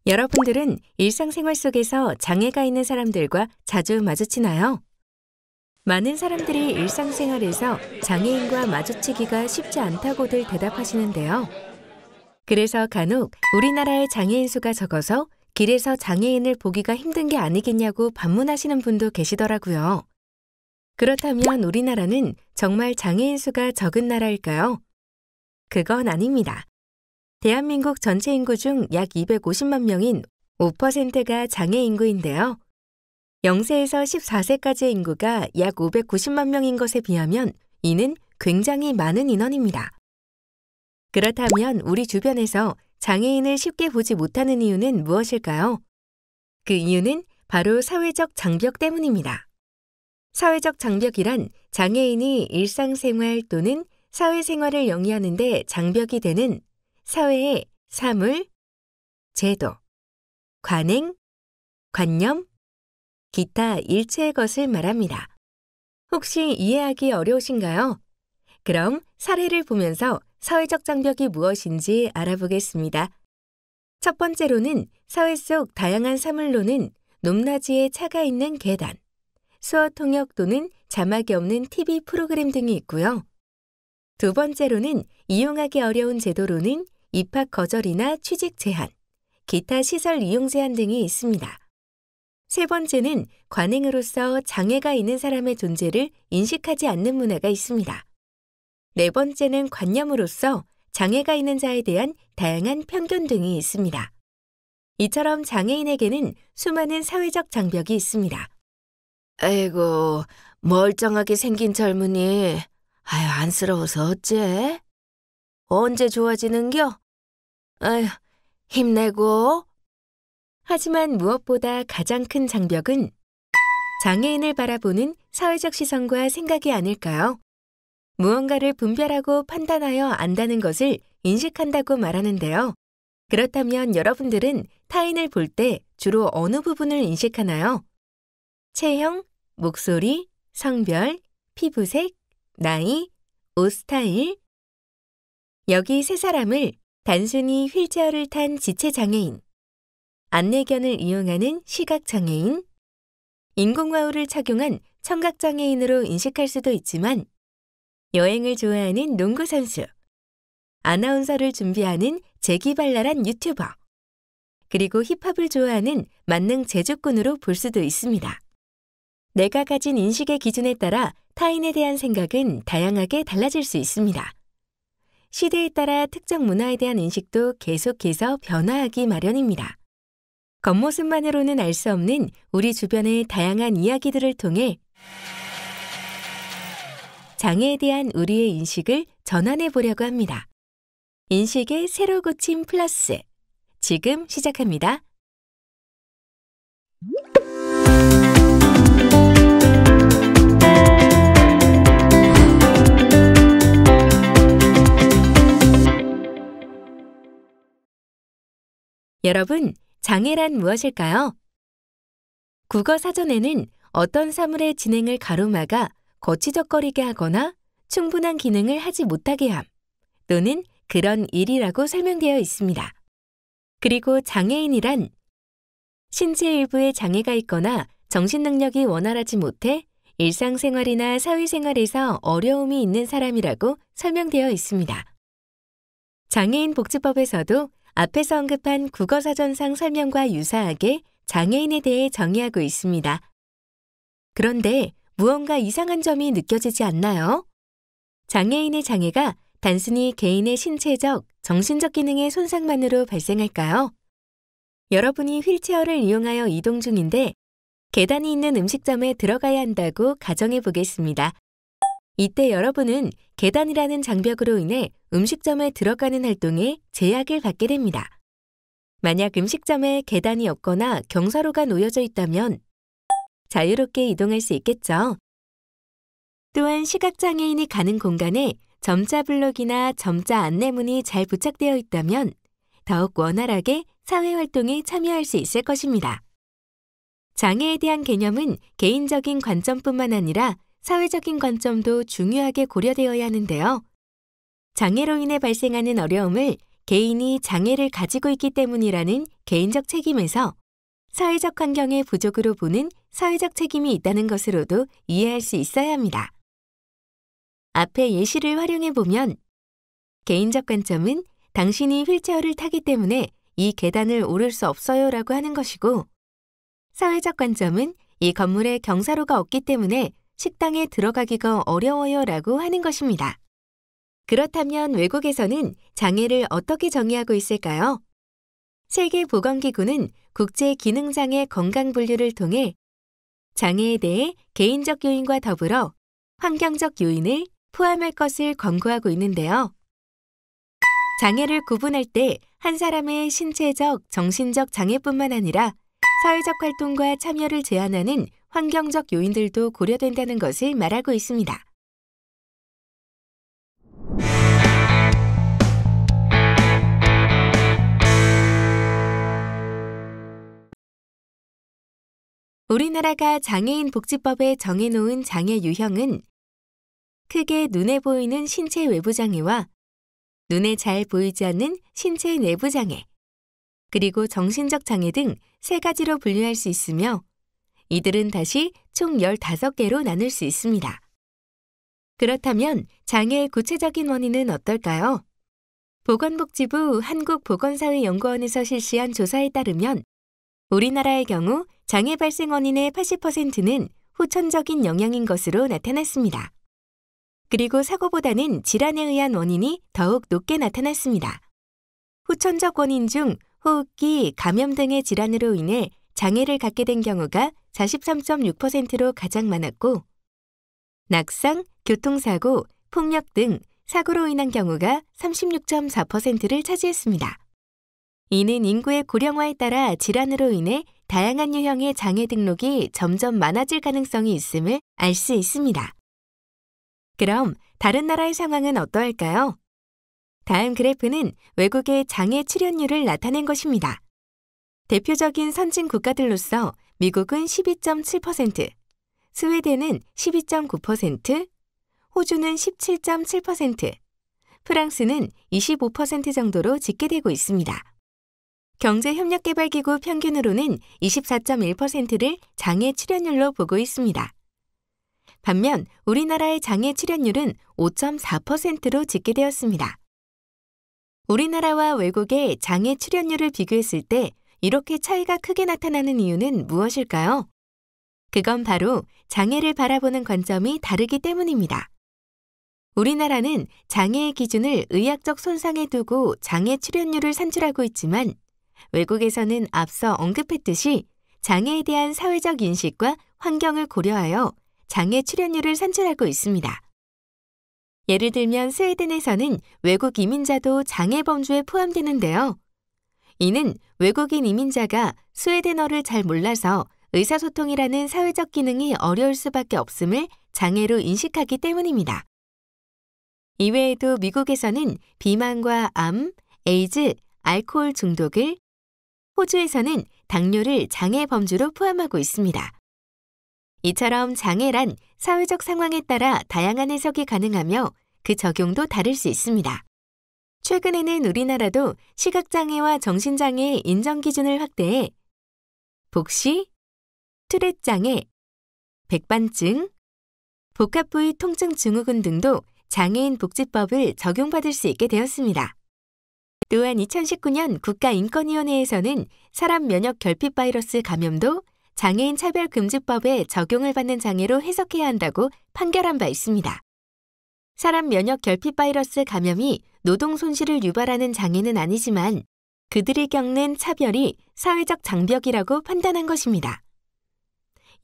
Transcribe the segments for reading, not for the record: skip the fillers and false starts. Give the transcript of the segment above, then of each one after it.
여러분들은 일상생활 속에서 장애가 있는 사람들과 자주 마주치나요? 많은 사람들이 일상생활에서 장애인과 마주치기가 쉽지 않다고들 대답하시는데요. 그래서 간혹 우리나라의 장애인 수가 적어서 길에서 장애인을 보기가 힘든 게 아니겠냐고 반문하시는 분도 계시더라고요. 그렇다면 우리나라는 정말 장애인 수가 적은 나라일까요? 그건 아닙니다. 대한민국 전체 인구 중 약 250만 명인 5%가 장애 인구인데요. 0세에서 14세까지의 인구가 약 590만 명인 것에 비하면 이는 굉장히 많은 인원입니다. 그렇다면 우리 주변에서 장애인을 쉽게 보지 못하는 이유는 무엇일까요? 그 이유는 바로 사회적 장벽 때문입니다. 사회적 장벽이란 장애인이 일상생활 또는 사회생활을 영위하는 데 장벽이 되는 사회의 사물, 제도, 관행, 관념, 기타 일체의 것을 말합니다. 혹시 이해하기 어려우신가요? 그럼 사례를 보면서 사회적 장벽이 무엇인지 알아보겠습니다. 첫 번째로는 사회 속 다양한 사물로는 높낮이의 차가 있는 계단, 수어 통역 또는 자막이 없는 TV 프로그램 등이 있고요. 두 번째로는 이용하기 어려운 제도로는 입학 거절이나 취직 제한, 기타 시설 이용 제한 등이 있습니다. 세 번째는 관행으로서 장애가 있는 사람의 존재를 인식하지 않는 문화가 있습니다. 네 번째는 관념으로서 장애가 있는 자에 대한 다양한 편견 등이 있습니다. 이처럼 장애인에게는 수많은 사회적 장벽이 있습니다. 아이고, 멀쩡하게 생긴 젊은이. 아유, 안쓰러워서 어째? 언제 좋아지는겨? 아유, 힘내고. 하지만 무엇보다 가장 큰 장벽은 장애인을 바라보는 사회적 시선과 생각이 아닐까요? 무언가를 분별하고 판단하여 안다는 것을 인식한다고 말하는데요. 그렇다면 여러분들은 타인을 볼 때 주로 어느 부분을 인식하나요? 체형, 목소리, 성별, 피부색, 나이, 옷 스타일. 여기 세 사람을 단순히 휠체어를 탄 지체장애인, 안내견을 이용하는 시각장애인, 인공와울을 착용한 청각장애인으로 인식할 수도 있지만 여행을 좋아하는 농구선수, 아나운서를 준비하는 재기발랄한 유튜버, 그리고 힙합을 좋아하는 만능 재주꾼으로 볼 수도 있습니다. 내가 가진 인식의 기준에 따라 타인에 대한 생각은 다양하게 달라질 수 있습니다. 시대에 따라 특정 문화에 대한 인식도 계속해서 변화하기 마련입니다. 겉모습만으로는 알 수 없는 우리 주변의 다양한 이야기들을 통해 장애에 대한 우리의 인식을 전환해 보려고 합니다. 인식의 새로 고침 플러스. 지금 시작합니다. 여러분, 장애란 무엇일까요? 국어 사전에는 어떤 사물의 진행을 가로막아 거치적거리게 하거나 충분한 기능을 하지 못하게 함, 또는 그런 일이라고 설명되어 있습니다. 그리고 장애인이란 신체 일부에 장애가 있거나 정신 능력이 원활하지 못해 일상생활이나 사회생활에서 어려움이 있는 사람이라고 설명되어 있습니다. 장애인 복지법에서도 앞에서 언급한 국어사전상 설명과 유사하게 장애인에 대해 정의하고 있습니다. 그런데 무언가 이상한 점이 느껴지지 않나요? 장애인의 장애가 단순히 개인의 신체적, 정신적 기능의 손상만으로 발생할까요? 여러분이 휠체어를 이용하여 이동 중인데 계단이 있는 음식점에 들어가야 한다고 가정해 보겠습니다. 이때 여러분은 계단이라는 장벽으로 인해 음식점에 들어가는 활동에 제약을 받게 됩니다. 만약 음식점에 계단이 없거나 경사로가 놓여져 있다면 자유롭게 이동할 수 있겠죠. 또한 시각장애인이 가는 공간에 점자 블록이나 점자 안내문이 잘 부착되어 있다면 더욱 원활하게 사회활동에 참여할 수 있을 것입니다. 장애에 대한 개념은 개인적인 관점뿐만 아니라 사회적인 관점도 중요하게 고려되어야 하는데요. 장애로 인해 발생하는 어려움을 개인이 장애를 가지고 있기 때문이라는 개인적 책임에서 사회적 환경의 부족으로 보는 사회적 책임이 있다는 것으로도 이해할 수 있어야 합니다. 앞의 예시를 활용해 보면 개인적 관점은 당신이 휠체어를 타기 때문에 이 계단을 오를 수 없어요 라고 하는 것이고, 사회적 관점은 이 건물에 경사로가 없기 때문에 식당에 들어가기가 어려워요 라고 하는 것입니다. 그렇다면 외국에서는 장애를 어떻게 정의하고 있을까요? 세계보건기구는 국제기능장애 건강분류를 통해 장애에 대해 개인적 요인과 더불어 환경적 요인을 포함할 것을 권고하고 있는데요. 장애를 구분할 때 한 사람의 신체적, 정신적 장애뿐만 아니라 사회적 활동과 참여를 제한하는 환경적 요인들도 고려된다는 것을 말하고 있습니다. 우리나라가 장애인 복지법에 정해놓은 장애 유형은 크게 눈에 보이는 신체 외부 장애와 눈에 잘 보이지 않는 신체 내부 장애, 그리고 정신적 장애 등 3가지로 분류할 수 있으며 이들은 다시 총 15개로 나눌 수 있습니다. 그렇다면 장애의 구체적인 원인은 어떨까요? 보건복지부 한국보건사회연구원에서 실시한 조사에 따르면 우리나라의 경우 장애 발생 원인의 80%는 후천적인 영향인 것으로 나타났습니다. 그리고 사고보다는 질환에 의한 원인이 더욱 높게 나타났습니다. 후천적 원인 중 호흡기, 감염 등의 질환으로 인해 장애를 갖게 된 경우가 43.6%로 가장 많았고, 낙상, 교통사고, 폭력 등 사고로 인한 경우가 36.4%를 차지했습니다. 이는 인구의 고령화에 따라 질환으로 인해 다양한 유형의 장애 등록이 점점 많아질 가능성이 있음을 알 수 있습니다. 그럼 다른 나라의 상황은 어떠할까요? 다음 그래프는 외국의 장애 출현율을 나타낸 것입니다. 대표적인 선진 국가들로서 미국은 12.7%, 스웨덴은 12.9%, 호주는 17.7%, 프랑스는 25% 정도로 집계되고 있습니다. 경제협력개발기구 평균으로는 24.1%를 장애 출현율로 보고 있습니다. 반면 우리나라의 장애 출현율은 5.4%로 집계되었습니다. 우리나라와 외국의 장애 출현율을 비교했을 때 이렇게 차이가 크게 나타나는 이유는 무엇일까요? 그건 바로 장애를 바라보는 관점이 다르기 때문입니다. 우리나라는 장애의 기준을 의학적 손상에 두고 장애 출현율을 산출하고 있지만 외국에서는 앞서 언급했듯이 장애에 대한 사회적 인식과 환경을 고려하여 장애 출현율을 산출하고 있습니다. 예를 들면 스웨덴에서는 외국 이민자도 장애 범주에 포함되는데요. 이는 외국인 이민자가 스웨덴어를 잘 몰라서 의사소통이라는 사회적 기능이 어려울 수밖에 없음을 장애로 인식하기 때문입니다. 이외에도 미국에서는 비만과 암, 에이즈, 알코올 중독을, 호주에서는 당뇨를 장애 범주로 포함하고 있습니다. 이처럼 장애란 사회적 상황에 따라 다양한 해석이 가능하며 그 적용도 다를 수 있습니다. 최근에는 우리나라도 시각장애와 정신장애의 인정기준을 확대해 복시, 투렛장애, 백반증, 복합부위 통증 증후군 등도 장애인 복지법을 적용받을 수 있게 되었습니다. 또한 2019년 국가인권위원회에서는 사람 면역 결핍 바이러스 감염도 장애인 차별금지법에 적용을 받는 장애로 해석해야 한다고 판결한 바 있습니다. 사람 면역 결핍 바이러스 감염이 노동 손실을 유발하는 장애는 아니지만 그들이 겪는 차별이 사회적 장벽이라고 판단한 것입니다.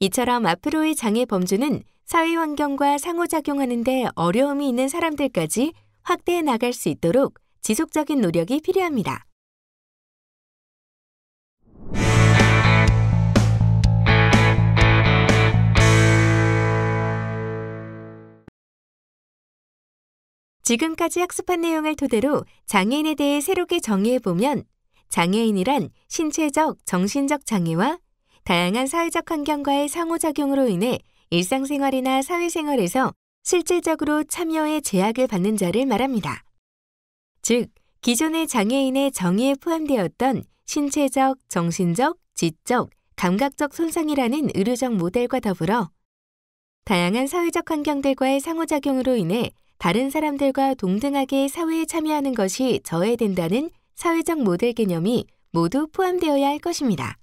이처럼 앞으로의 장애 범주는 사회 환경과 상호작용하는 데 어려움이 있는 사람들까지 확대해 나갈 수 있도록 지속적인 노력이 필요합니다. 지금까지 학습한 내용을 토대로 장애인에 대해 새롭게 정의해보면 장애인이란 신체적, 정신적 장애와 다양한 사회적 환경과의 상호작용으로 인해 일상생활이나 사회생활에서 실질적으로 참여에 제약을 받는 자를 말합니다. 즉, 기존의 장애인의 정의에 포함되었던 신체적, 정신적, 지적, 감각적 손상이라는 의료적 모델과 더불어 다양한 사회적 환경들과의 상호작용으로 인해 다른 사람들과 동등하게 사회에 참여하는 것이 저해된다는 사회적 모델 개념이 모두 포함되어야 할 것입니다.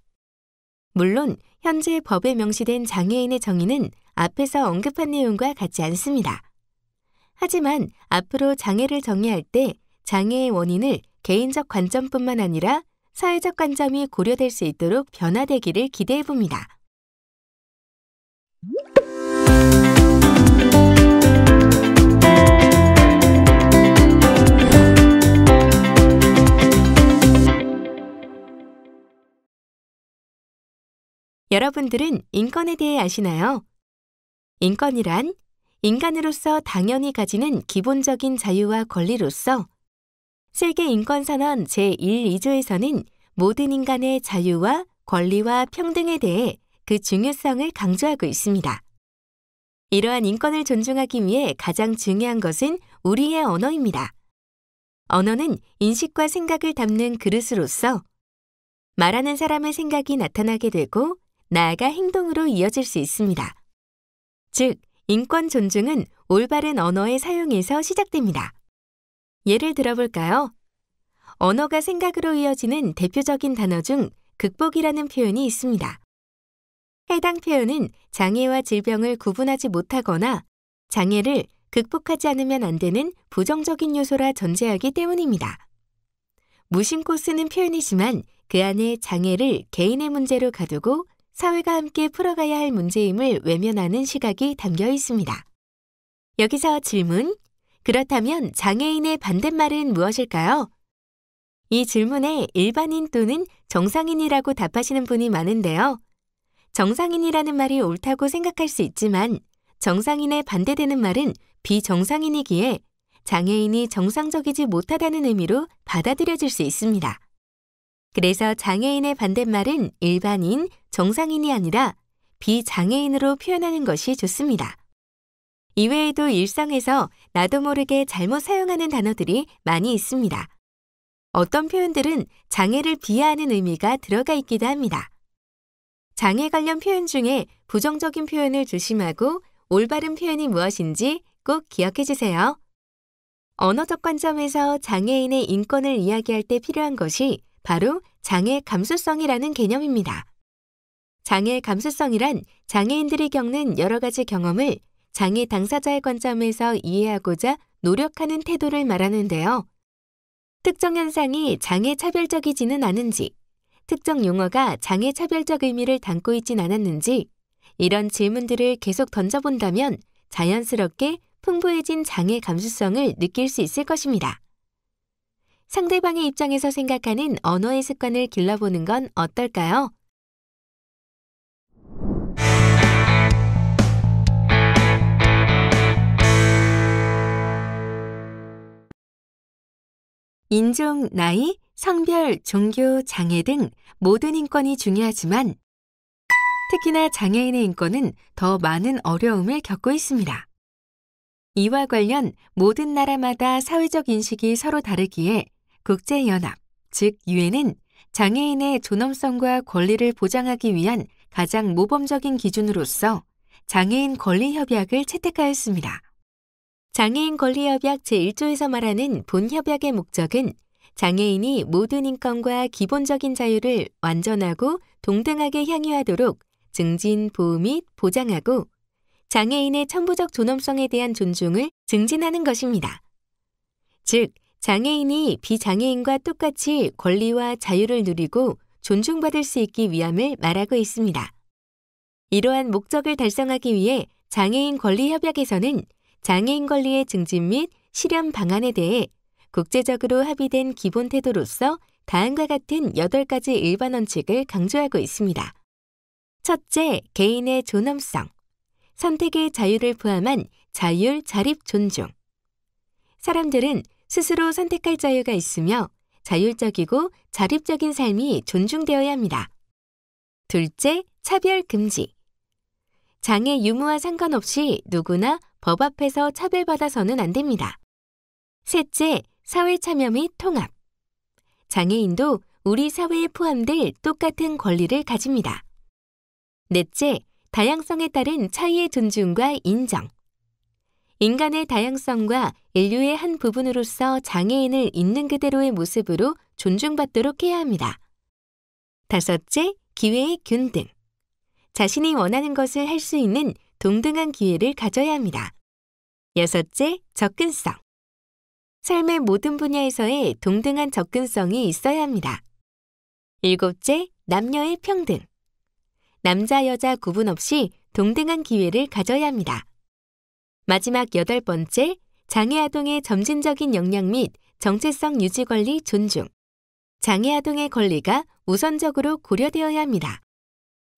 물론 현재 법에 명시된 장애인의 정의는 앞에서 언급한 내용과 같지 않습니다. 하지만 앞으로 장애를 정의할 때 장애의 원인을 개인적 관점뿐만 아니라 사회적 관점이 고려될 수 있도록 변화되기를 기대해 봅니다. 여러분들은 인권에 대해 아시나요? 인권이란 인간으로서 당연히 가지는 기본적인 자유와 권리로서 세계 인권선언 제1, 2조에서는 모든 인간의 자유와 권리와 평등에 대해 그 중요성을 강조하고 있습니다. 이러한 인권을 존중하기 위해 가장 중요한 것은 우리의 언어입니다. 언어는 인식과 생각을 담는 그릇으로서 말하는 사람의 생각이 나타나게 되고 나아가 행동으로 이어질 수 있습니다. 즉, 인권 존중은 올바른 언어의 사용에서 시작됩니다. 예를 들어볼까요? 언어가 생각으로 이어지는 대표적인 단어 중 극복이라는 표현이 있습니다. 해당 표현은 장애와 질병을 구분하지 못하거나 장애를 극복하지 않으면 안 되는 부정적인 요소라 전제하기 때문입니다. 무심코 쓰는 표현이지만 그 안에 장애를 개인의 문제로 가두고 사회가 함께 풀어가야 할 문제임을 외면하는 시각이 담겨 있습니다. 여기서 질문, 그렇다면 장애인의 반대말은 무엇일까요? 이 질문에 일반인 또는 정상인이라고 답하시는 분이 많은데요. 정상인이라는 말이 옳다고 생각할 수 있지만 정상인에 반대되는 말은 비정상인이기에 장애인이 정상적이지 못하다는 의미로 받아들여질 수 있습니다. 그래서 장애인의 반대말은 일반인, 정상인이 아니라 비장애인으로 표현하는 것이 좋습니다. 이외에도 일상에서 나도 모르게 잘못 사용하는 단어들이 많이 있습니다. 어떤 표현들은 장애를 비하하는 의미가 들어가 있기도 합니다. 장애 관련 표현 중에 부정적인 표현을 조심하고 올바른 표현이 무엇인지 꼭 기억해 주세요. 언어적 관점에서 장애인의 인권을 이야기할 때 필요한 것이 바로 장애 감수성이라는 개념입니다. 장애 감수성이란 장애인들이 겪는 여러 가지 경험을 장애 당사자의 관점에서 이해하고자 노력하는 태도를 말하는데요. 특정 현상이 장애 차별적이지는 않은지, 특정 용어가 장애 차별적 의미를 담고 있진 않았는지, 이런 질문들을 계속 던져본다면 자연스럽게 풍부해진 장애 감수성을 느낄 수 있을 것입니다. 상대방의 입장에서 생각하는 언어의 습관을 길러보는 건 어떨까요? 인종, 나이, 성별, 종교, 장애 등 모든 인권이 중요하지만 특히나 장애인의 인권은 더 많은 어려움을 겪고 있습니다. 이와 관련 모든 나라마다 사회적 인식이 서로 다르기에 국제연합, 즉 유엔은 장애인의 존엄성과 권리를 보장하기 위한 가장 모범적인 기준으로서 장애인 권리협약을 채택하였습니다. 장애인 권리협약 제1조에서 말하는 본협약의 목적은 장애인이 모든 인권과 기본적인 자유를 완전하고 동등하게 향유하도록 증진, 보호 및 보장하고 장애인의 천부적 존엄성에 대한 존중을 증진하는 것입니다. 즉, 장애인이 비장애인과 똑같이 권리와 자유를 누리고 존중받을 수 있기 위함을 말하고 있습니다. 이러한 목적을 달성하기 위해 장애인 권리협약에서는 장애인 권리의 증진 및 실현 방안에 대해 국제적으로 합의된 기본 태도로서 다음과 같은 8가지 일반 원칙을 강조하고 있습니다. 첫째, 개인의 존엄성. 선택의 자유를 포함한 자율, 자립, 존중. 사람들은 스스로 선택할 자유가 있으며 자율적이고 자립적인 삶이 존중되어야 합니다. 둘째, 차별 금지. 장애 유무와 상관없이 누구나 법 앞에서 차별받아서는 안 됩니다. 셋째, 사회 참여 및 통합. 장애인도 우리 사회에 포함될 똑같은 권리를 가집니다. 넷째, 다양성에 따른 차이의 존중과 인정. 인간의 다양성과 인류의 한 부분으로서 장애인을 있는 그대로의 모습으로 존중받도록 해야 합니다. 다섯째, 기회의 균등. 자신이 원하는 것을 할 수 있는 동등한 기회를 가져야 합니다. 여섯째, 접근성. 삶의 모든 분야에서의 동등한 접근성이 있어야 합니다. 일곱째, 남녀의 평등. 남자, 여자 구분 없이 동등한 기회를 가져야 합니다. 마지막 8번째, 장애아동의 점진적인 역량 및 정체성 유지 권리 존중. 장애아동의 권리가 우선적으로 고려되어야 합니다.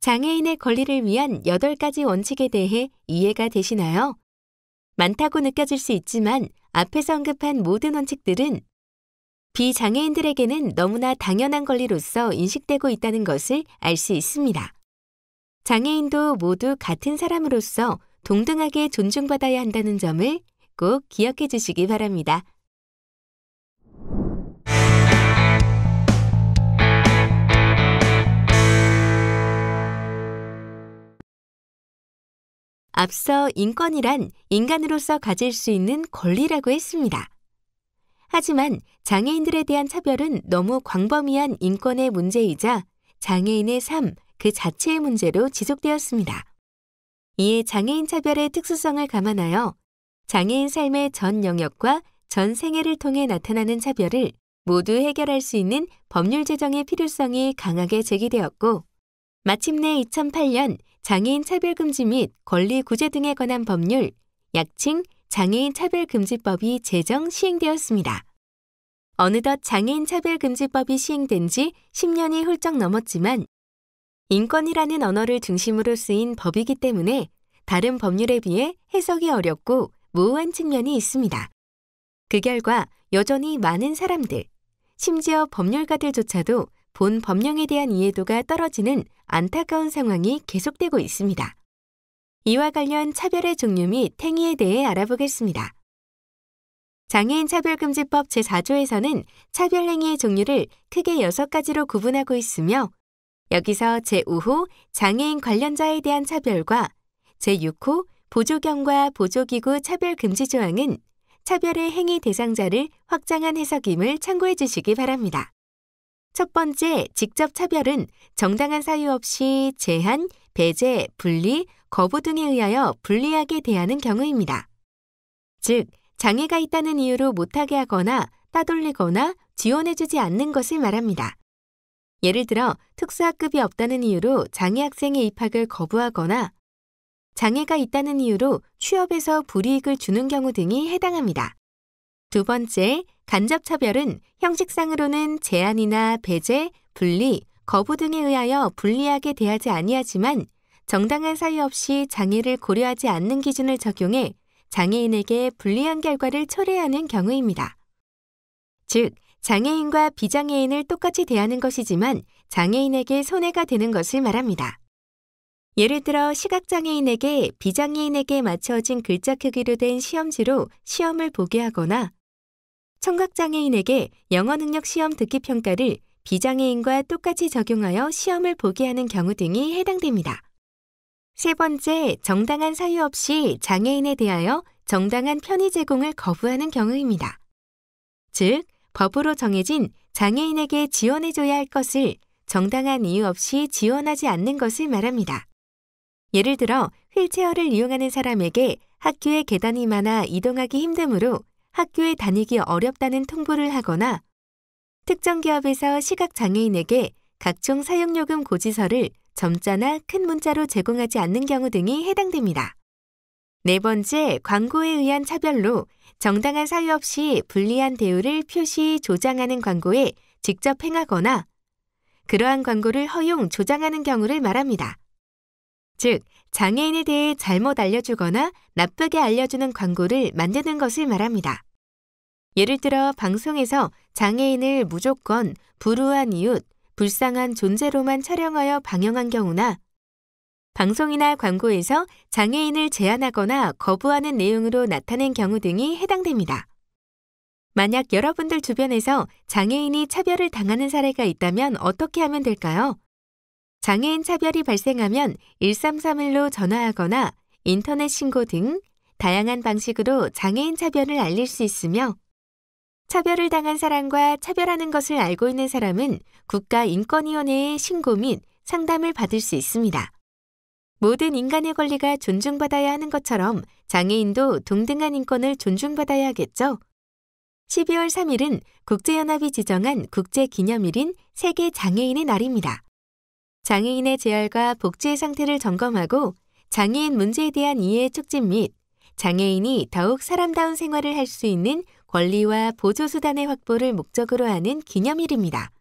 장애인의 권리를 위한 8가지 원칙에 대해 이해가 되시나요? 많다고 느껴질 수 있지만 앞에서 언급한 모든 원칙들은 비장애인들에게는 너무나 당연한 권리로서 인식되고 있다는 것을 알 수 있습니다. 장애인도 모두 같은 사람으로서 동등하게 존중받아야 한다는 점을 꼭 기억해 주시기 바랍니다. 앞서 인권이란 인간으로서 가질 수 있는 권리라고 했습니다. 하지만 장애인들에 대한 차별은 너무 광범위한 인권의 문제이자 장애인의 삶 그 자체의 문제로 지속되었습니다. 이에 장애인 차별의 특수성을 감안하여 장애인 삶의 전 영역과 전 생애를 통해 나타나는 차별을 모두 해결할 수 있는 법률 제정의 필요성이 강하게 제기되었고, 마침내 2008년 장애인 차별금지 및 권리 구제 등에 관한 법률, 약칭 장애인 차별금지법이 제정 시행되었습니다. 어느덧 장애인 차별금지법이 시행된 지 10년이 훌쩍 넘었지만 인권이라는 언어를 중심으로 쓰인 법이기 때문에 다른 법률에 비해 해석이 어렵고 모호한 측면이 있습니다. 그 결과 여전히 많은 사람들, 심지어 법률가들조차도 본 법령에 대한 이해도가 떨어지는 안타까운 상황이 계속되고 있습니다. 이와 관련 차별의 종류 및 행위에 대해 알아보겠습니다. 장애인 차별금지법 제4조에서는 차별행위의 종류를 크게 6가지로 구분하고 있으며, 여기서 제5호 장애인 관련자에 대한 차별과 제6호 보조경과 보조기구 차별금지 조항은 차별의 행위 대상자를 확장한 해석임을 참고해 주시기 바랍니다. 첫 번째, 직접 차별은 정당한 사유 없이 제한, 배제, 분리, 거부 등에 의하여 불리하게 대하는 경우입니다. 즉, 장애가 있다는 이유로 못하게 하거나 따돌리거나 지원해주지 않는 것을 말합니다. 예를 들어 특수학급이 없다는 이유로 장애 학생의 입학을 거부하거나 장애가 있다는 이유로 취업에서 불이익을 주는 경우 등이 해당합니다. 두 번째, 간접차별은 형식상으로는 제한이나 배제, 분리, 거부 등에 의하여 불리하게 대하지 아니하지만 정당한 사유 없이 장애를 고려하지 않는 기준을 적용해 장애인에게 불리한 결과를 초래하는 경우입니다. 즉, 장애인과 비장애인을 똑같이 대하는 것이지만 장애인에게 손해가 되는 것을 말합니다. 예를 들어 시각장애인에게 비장애인에게 맞춰진 글자 크기로 된 시험지로 시험을 보게 하거나 청각장애인에게 영어능력 시험 듣기 평가를 비장애인과 똑같이 적용하여 시험을 보게 하는 경우 등이 해당됩니다. 세 번째, 정당한 사유 없이 장애인에 대하여 정당한 편의 제공을 거부하는 경우입니다. 즉, 법으로 정해진 장애인에게 지원해줘야 할 것을 정당한 이유 없이 지원하지 않는 것을 말합니다. 예를 들어 휠체어를 이용하는 사람에게 학교에 계단이 많아 이동하기 힘드므로 학교에 다니기 어렵다는 통보를 하거나 특정 기업에서 시각장애인에게 각종 사용요금 고지서를 점자나 큰 문자로 제공하지 않는 경우 등이 해당됩니다. 네 번째, 광고에 의한 차별로 정당한 사유 없이 불리한 대우를 표시 조장하는 광고에 직접 행하거나 그러한 광고를 허용 조장하는 경우를 말합니다. 즉, 장애인에 대해 잘못 알려주거나 나쁘게 알려주는 광고를 만드는 것을 말합니다. 예를 들어 방송에서 장애인을 무조건 불우한 이웃, 불쌍한 존재로만 촬영하여 방영한 경우나 방송이나 광고에서 장애인을 제한하거나 거부하는 내용으로 나타낸 경우 등이 해당됩니다. 만약 여러분들 주변에서 장애인이 차별을 당하는 사례가 있다면 어떻게 하면 될까요? 장애인 차별이 발생하면 1331로 전화하거나 인터넷 신고 등 다양한 방식으로 장애인 차별을 알릴 수 있으며 차별을 당한 사람과 차별하는 것을 알고 있는 사람은 국가인권위원회에 신고 및 상담을 받을 수 있습니다. 모든 인간의 권리가 존중받아야 하는 것처럼 장애인도 동등한 인권을 존중받아야 하겠죠. 12월 3일은 국제연합이 지정한 국제기념일인 세계 장애인의 날입니다. 장애인의 재활과 복지의 상태를 점검하고 장애인 문제에 대한 이해 촉진 및 장애인이 더욱 사람다운 생활을 할 수 있는 권리와 보조수단의 확보를 목적으로 하는 기념일입니다.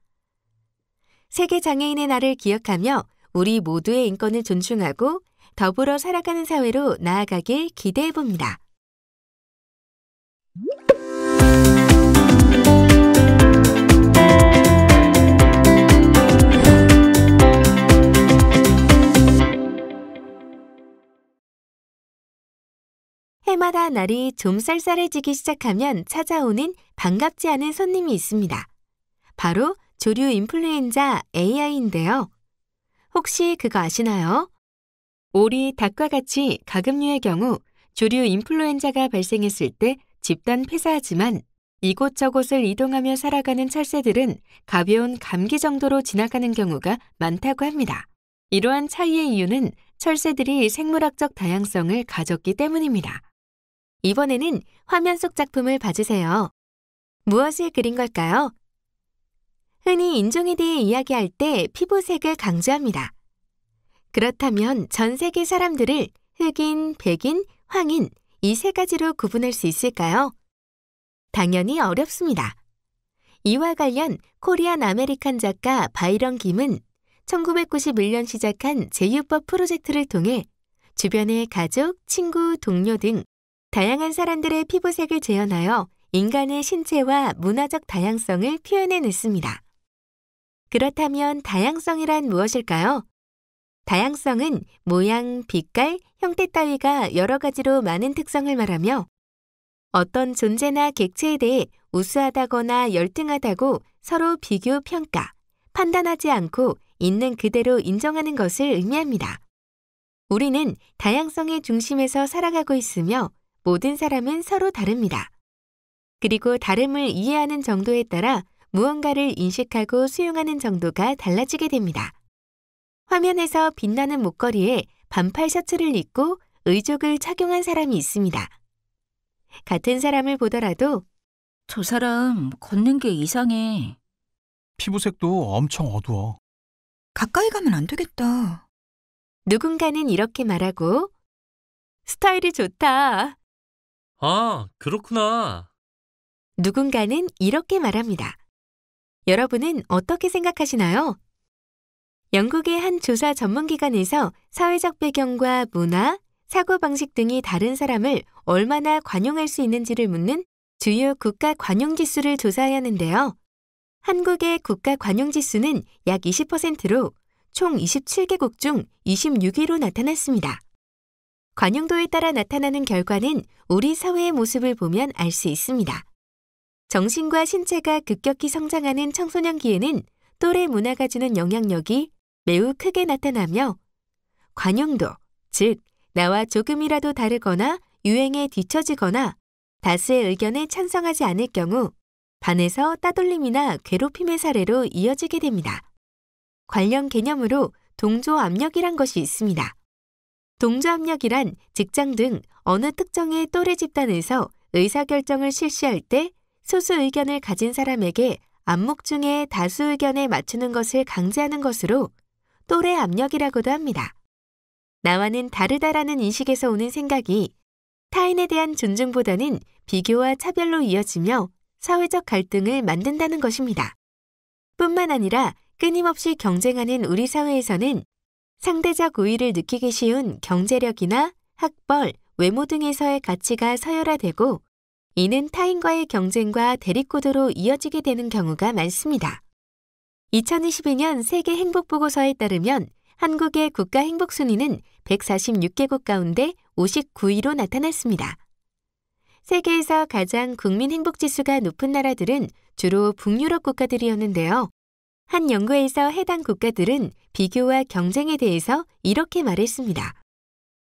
세계 장애인의 날을 기억하며 우리 모두의 인권을 존중하고 더불어 살아가는 사회로 나아가길 기대해 봅니다. 해마다 날이 좀 쌀쌀해지기 시작하면 찾아오는 반갑지 않은 손님이 있습니다. 바로 조류 인플루엔자 AI인데요. 혹시 그거 아시나요? 오리, 닭과 같이 가금류의 경우 조류 인플루엔자가 발생했을 때 집단 폐사하지만 이곳저곳을 이동하며 살아가는 철새들은 가벼운 감기 정도로 지나가는 경우가 많다고 합니다. 이러한 차이의 이유는 철새들이 생물학적 다양성을 가졌기 때문입니다. 이번에는 화면 속 작품을 봐주세요. 무엇을 그린 걸까요? 흔히 인종에 대해 이야기할 때 피부색을 강조합니다. 그렇다면 전 세계 사람들을 흑인, 백인, 황인 이 세 가지로 구분할 수 있을까요? 당연히 어렵습니다. 이와 관련 코리안 아메리칸 작가 바이런 김은 1991년 시작한 제휴법 프로젝트를 통해 주변의 가족, 친구, 동료 등 다양한 사람들의 피부색을 재현하여 인간의 신체와 문화적 다양성을 표현해냈습니다. 그렇다면 다양성이란 무엇일까요? 다양성은 모양, 빛깔, 형태 따위가 여러 가지로 많은 특성을 말하며 어떤 존재나 객체에 대해 우수하다거나 열등하다고 서로 비교, 평가, 판단하지 않고 있는 그대로 인정하는 것을 의미합니다. 우리는 다양성의 중심에서 살아가고 있으며 모든 사람은 서로 다릅니다. 그리고 다름을 이해하는 정도에 따라 무언가를 인식하고 수용하는 정도가 달라지게 됩니다. 화면에서 빛나는 목걸이에 반팔 셔츠를 입고 의족을 착용한 사람이 있습니다. 같은 사람을 보더라도 저 사람 걷는 게 이상해. 피부색도 엄청 어두워. 가까이 가면 안 되겠다. 누군가는 이렇게 말하고 스타일이 좋다. 아, 그렇구나. 누군가는 이렇게 말합니다. 여러분은 어떻게 생각하시나요? 영국의 한 조사 전문기관에서 사회적 배경과 문화, 사고방식 등이 다른 사람을 얼마나 관용할 수 있는지를 묻는 주요 국가 관용지수를 조사하였는데요. 한국의 국가 관용지수는 약 20%로 총 27개국 중 26위로 나타났습니다. 관용도에 따라 나타나는 결과는 우리 사회의 모습을 보면 알 수 있습니다. 정신과 신체가 급격히 성장하는 청소년기에는 또래 문화가 주는 영향력이 매우 크게 나타나며 관용도, 즉 나와 조금이라도 다르거나 유행에 뒤처지거나 다수의 의견에 찬성하지 않을 경우 반에서 따돌림이나 괴롭힘의 사례로 이어지게 됩니다. 관련 개념으로 동조압력이란 것이 있습니다. 동조압력이란 직장 등 어느 특정의 또래 집단에서 의사결정을 실시할 때 소수 의견을 가진 사람에게 안목 중에 다수 의견에 맞추는 것을 강제하는 것으로 또래 압력이라고도 합니다. 나와는 다르다라는 인식에서 오는 생각이 타인에 대한 존중보다는 비교와 차별로 이어지며 사회적 갈등을 만든다는 것입니다. 뿐만 아니라 끊임없이 경쟁하는 우리 사회에서는 상대적 우위를 느끼기 쉬운 경제력이나 학벌, 외모 등에서의 가치가 서열화되고 이는 타인과의 경쟁과 대립구도로 이어지게 되는 경우가 많습니다. 2022년 세계 행복보고서에 따르면 한국의 국가 행복순위는 146개국 가운데 59위로 나타났습니다. 세계에서 가장 국민 행복 지수가 높은 나라들은 주로 북유럽 국가들이었는데요. 한 연구에서 해당 국가들은 비교와 경쟁에 대해서 이렇게 말했습니다.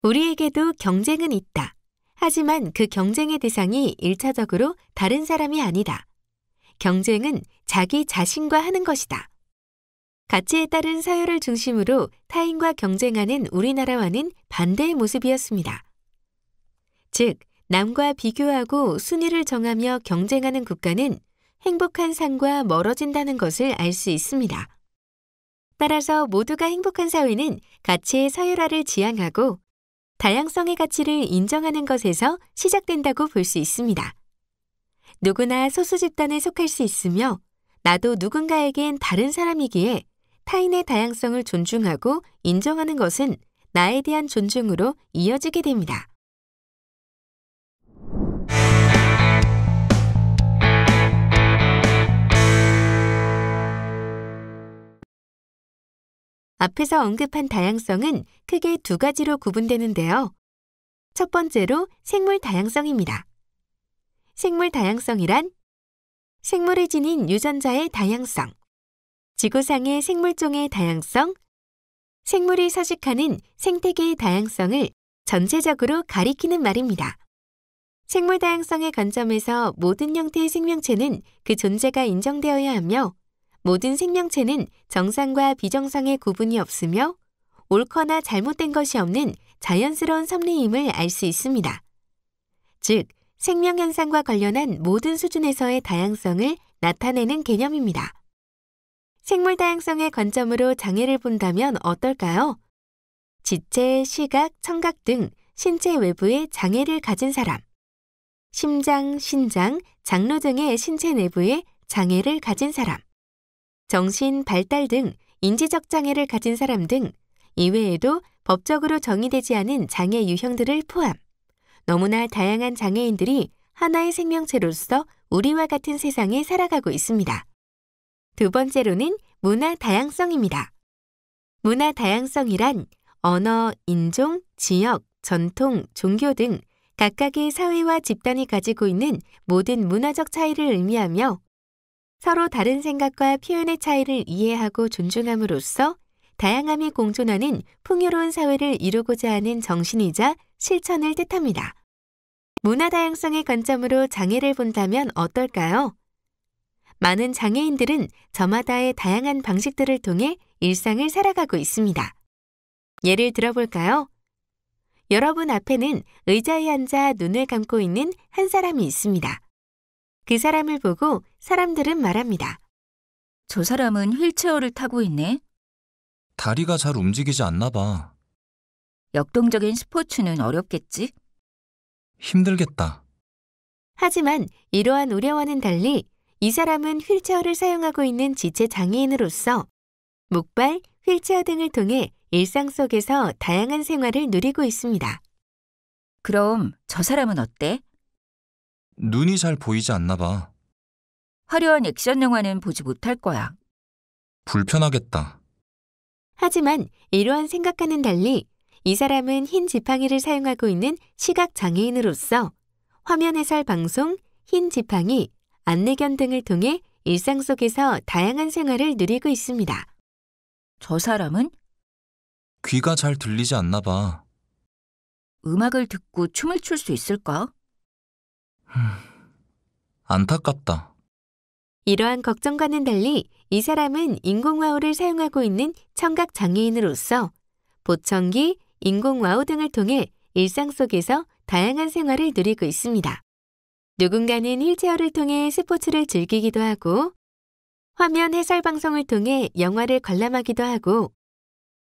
우리에게도 경쟁은 있다. 하지만 그 경쟁의 대상이 1차적으로 다른 사람이 아니다. 경쟁은 자기 자신과 하는 것이다. 가치에 따른 서열을 중심으로 타인과 경쟁하는 우리나라와는 반대의 모습이었습니다. 즉, 남과 비교하고 순위를 정하며 경쟁하는 국가는 행복한 삶과 멀어진다는 것을 알 수 있습니다. 따라서 모두가 행복한 사회는 가치의 서열화를 지향하고 다양성의 가치를 인정하는 것에서 시작된다고 볼 수 있습니다. 누구나 소수 집단에 속할 수 있으며 나도 누군가에겐 다른 사람이기에 타인의 다양성을 존중하고 인정하는 것은 나에 대한 존중으로 이어지게 됩니다. 앞에서 언급한 다양성은 크게 두 가지로 구분되는데요. 첫 번째로 생물 다양성입니다. 생물 다양성이란 생물을 지닌 유전자의 다양성, 지구상의 생물종의 다양성, 생물이 서식하는 생태계의 다양성을 전체적으로 가리키는 말입니다. 생물 다양성의 관점에서 모든 형태의 생명체는 그 존재가 인정되어야 하며 모든 생명체는 정상과 비정상의 구분이 없으며 옳거나 잘못된 것이 없는 자연스러운 섭리임을 알 수 있습니다. 즉, 생명 현상과 관련한 모든 수준에서의 다양성을 나타내는 개념입니다. 생물 다양성의 관점으로 장애를 본다면 어떨까요? 지체, 시각, 청각 등 신체 외부에 장애를 가진 사람, 심장, 신장, 장로 등의 신체 내부에 장애를 가진 사람, 정신, 발달 등 인지적 장애를 가진 사람 등 이외에도 법적으로 정의되지 않은 장애 유형들을 포함, 너무나 다양한 장애인들이 하나의 생명체로서 우리와 같은 세상에 살아가고 있습니다. 두 번째로는 문화 다양성입니다. 문화 다양성이란 언어, 인종, 지역, 전통, 종교 등 각각의 사회와 집단이 가지고 있는 모든 문화적 차이를 의미하며 서로 다른 생각과 표현의 차이를 이해하고 존중함으로써 다양함이 공존하는 풍요로운 사회를 이루고자 하는 정신이자 실천을 뜻합니다. 문화 다양성의 관점으로 장애를 본다면 어떨까요? 많은 장애인들은 저마다의 다양한 방식들을 통해 일상을 살아가고 있습니다. 예를 들어볼까요? 여러분 앞에는 의자에 앉아 눈을 감고 있는 한 사람이 있습니다. 그 사람을 보고 사람들은 말합니다. 저 사람은 휠체어를 타고 있네. 다리가 잘 움직이지 않나 봐. 역동적인 스포츠는 어렵겠지? 힘들겠다. 하지만 이러한 우려와는 달리 이 사람은 휠체어를 사용하고 있는 지체 장애인으로서 목발, 휠체어 등을 통해 일상 속에서 다양한 생활을 누리고 있습니다. 그럼 저 사람은 어때? 눈이 잘 보이지 않나 봐. 화려한 액션 영화는 보지 못할 거야. 불편하겠다. 하지만 이러한 생각과는 달리 이 사람은 흰 지팡이를 사용하고 있는 시각 장애인으로서 화면 해설 방송, 흰 지팡이, 안내견 등을 통해 일상 속에서 다양한 생활을 누리고 있습니다. 저 사람은 귀가 잘 들리지 않나 봐. 음악을 듣고 춤을 출 수 있을까? 안타깝다. 이러한 걱정과는 달리 이 사람은 인공와우를 사용하고 있는 청각 장애인으로서 보청기, 인공와우 등을 통해 일상 속에서 다양한 생활을 누리고 있습니다. 누군가는 휠체어를 통해 스포츠를 즐기기도 하고 화면 해설 방송을 통해 영화를 관람하기도 하고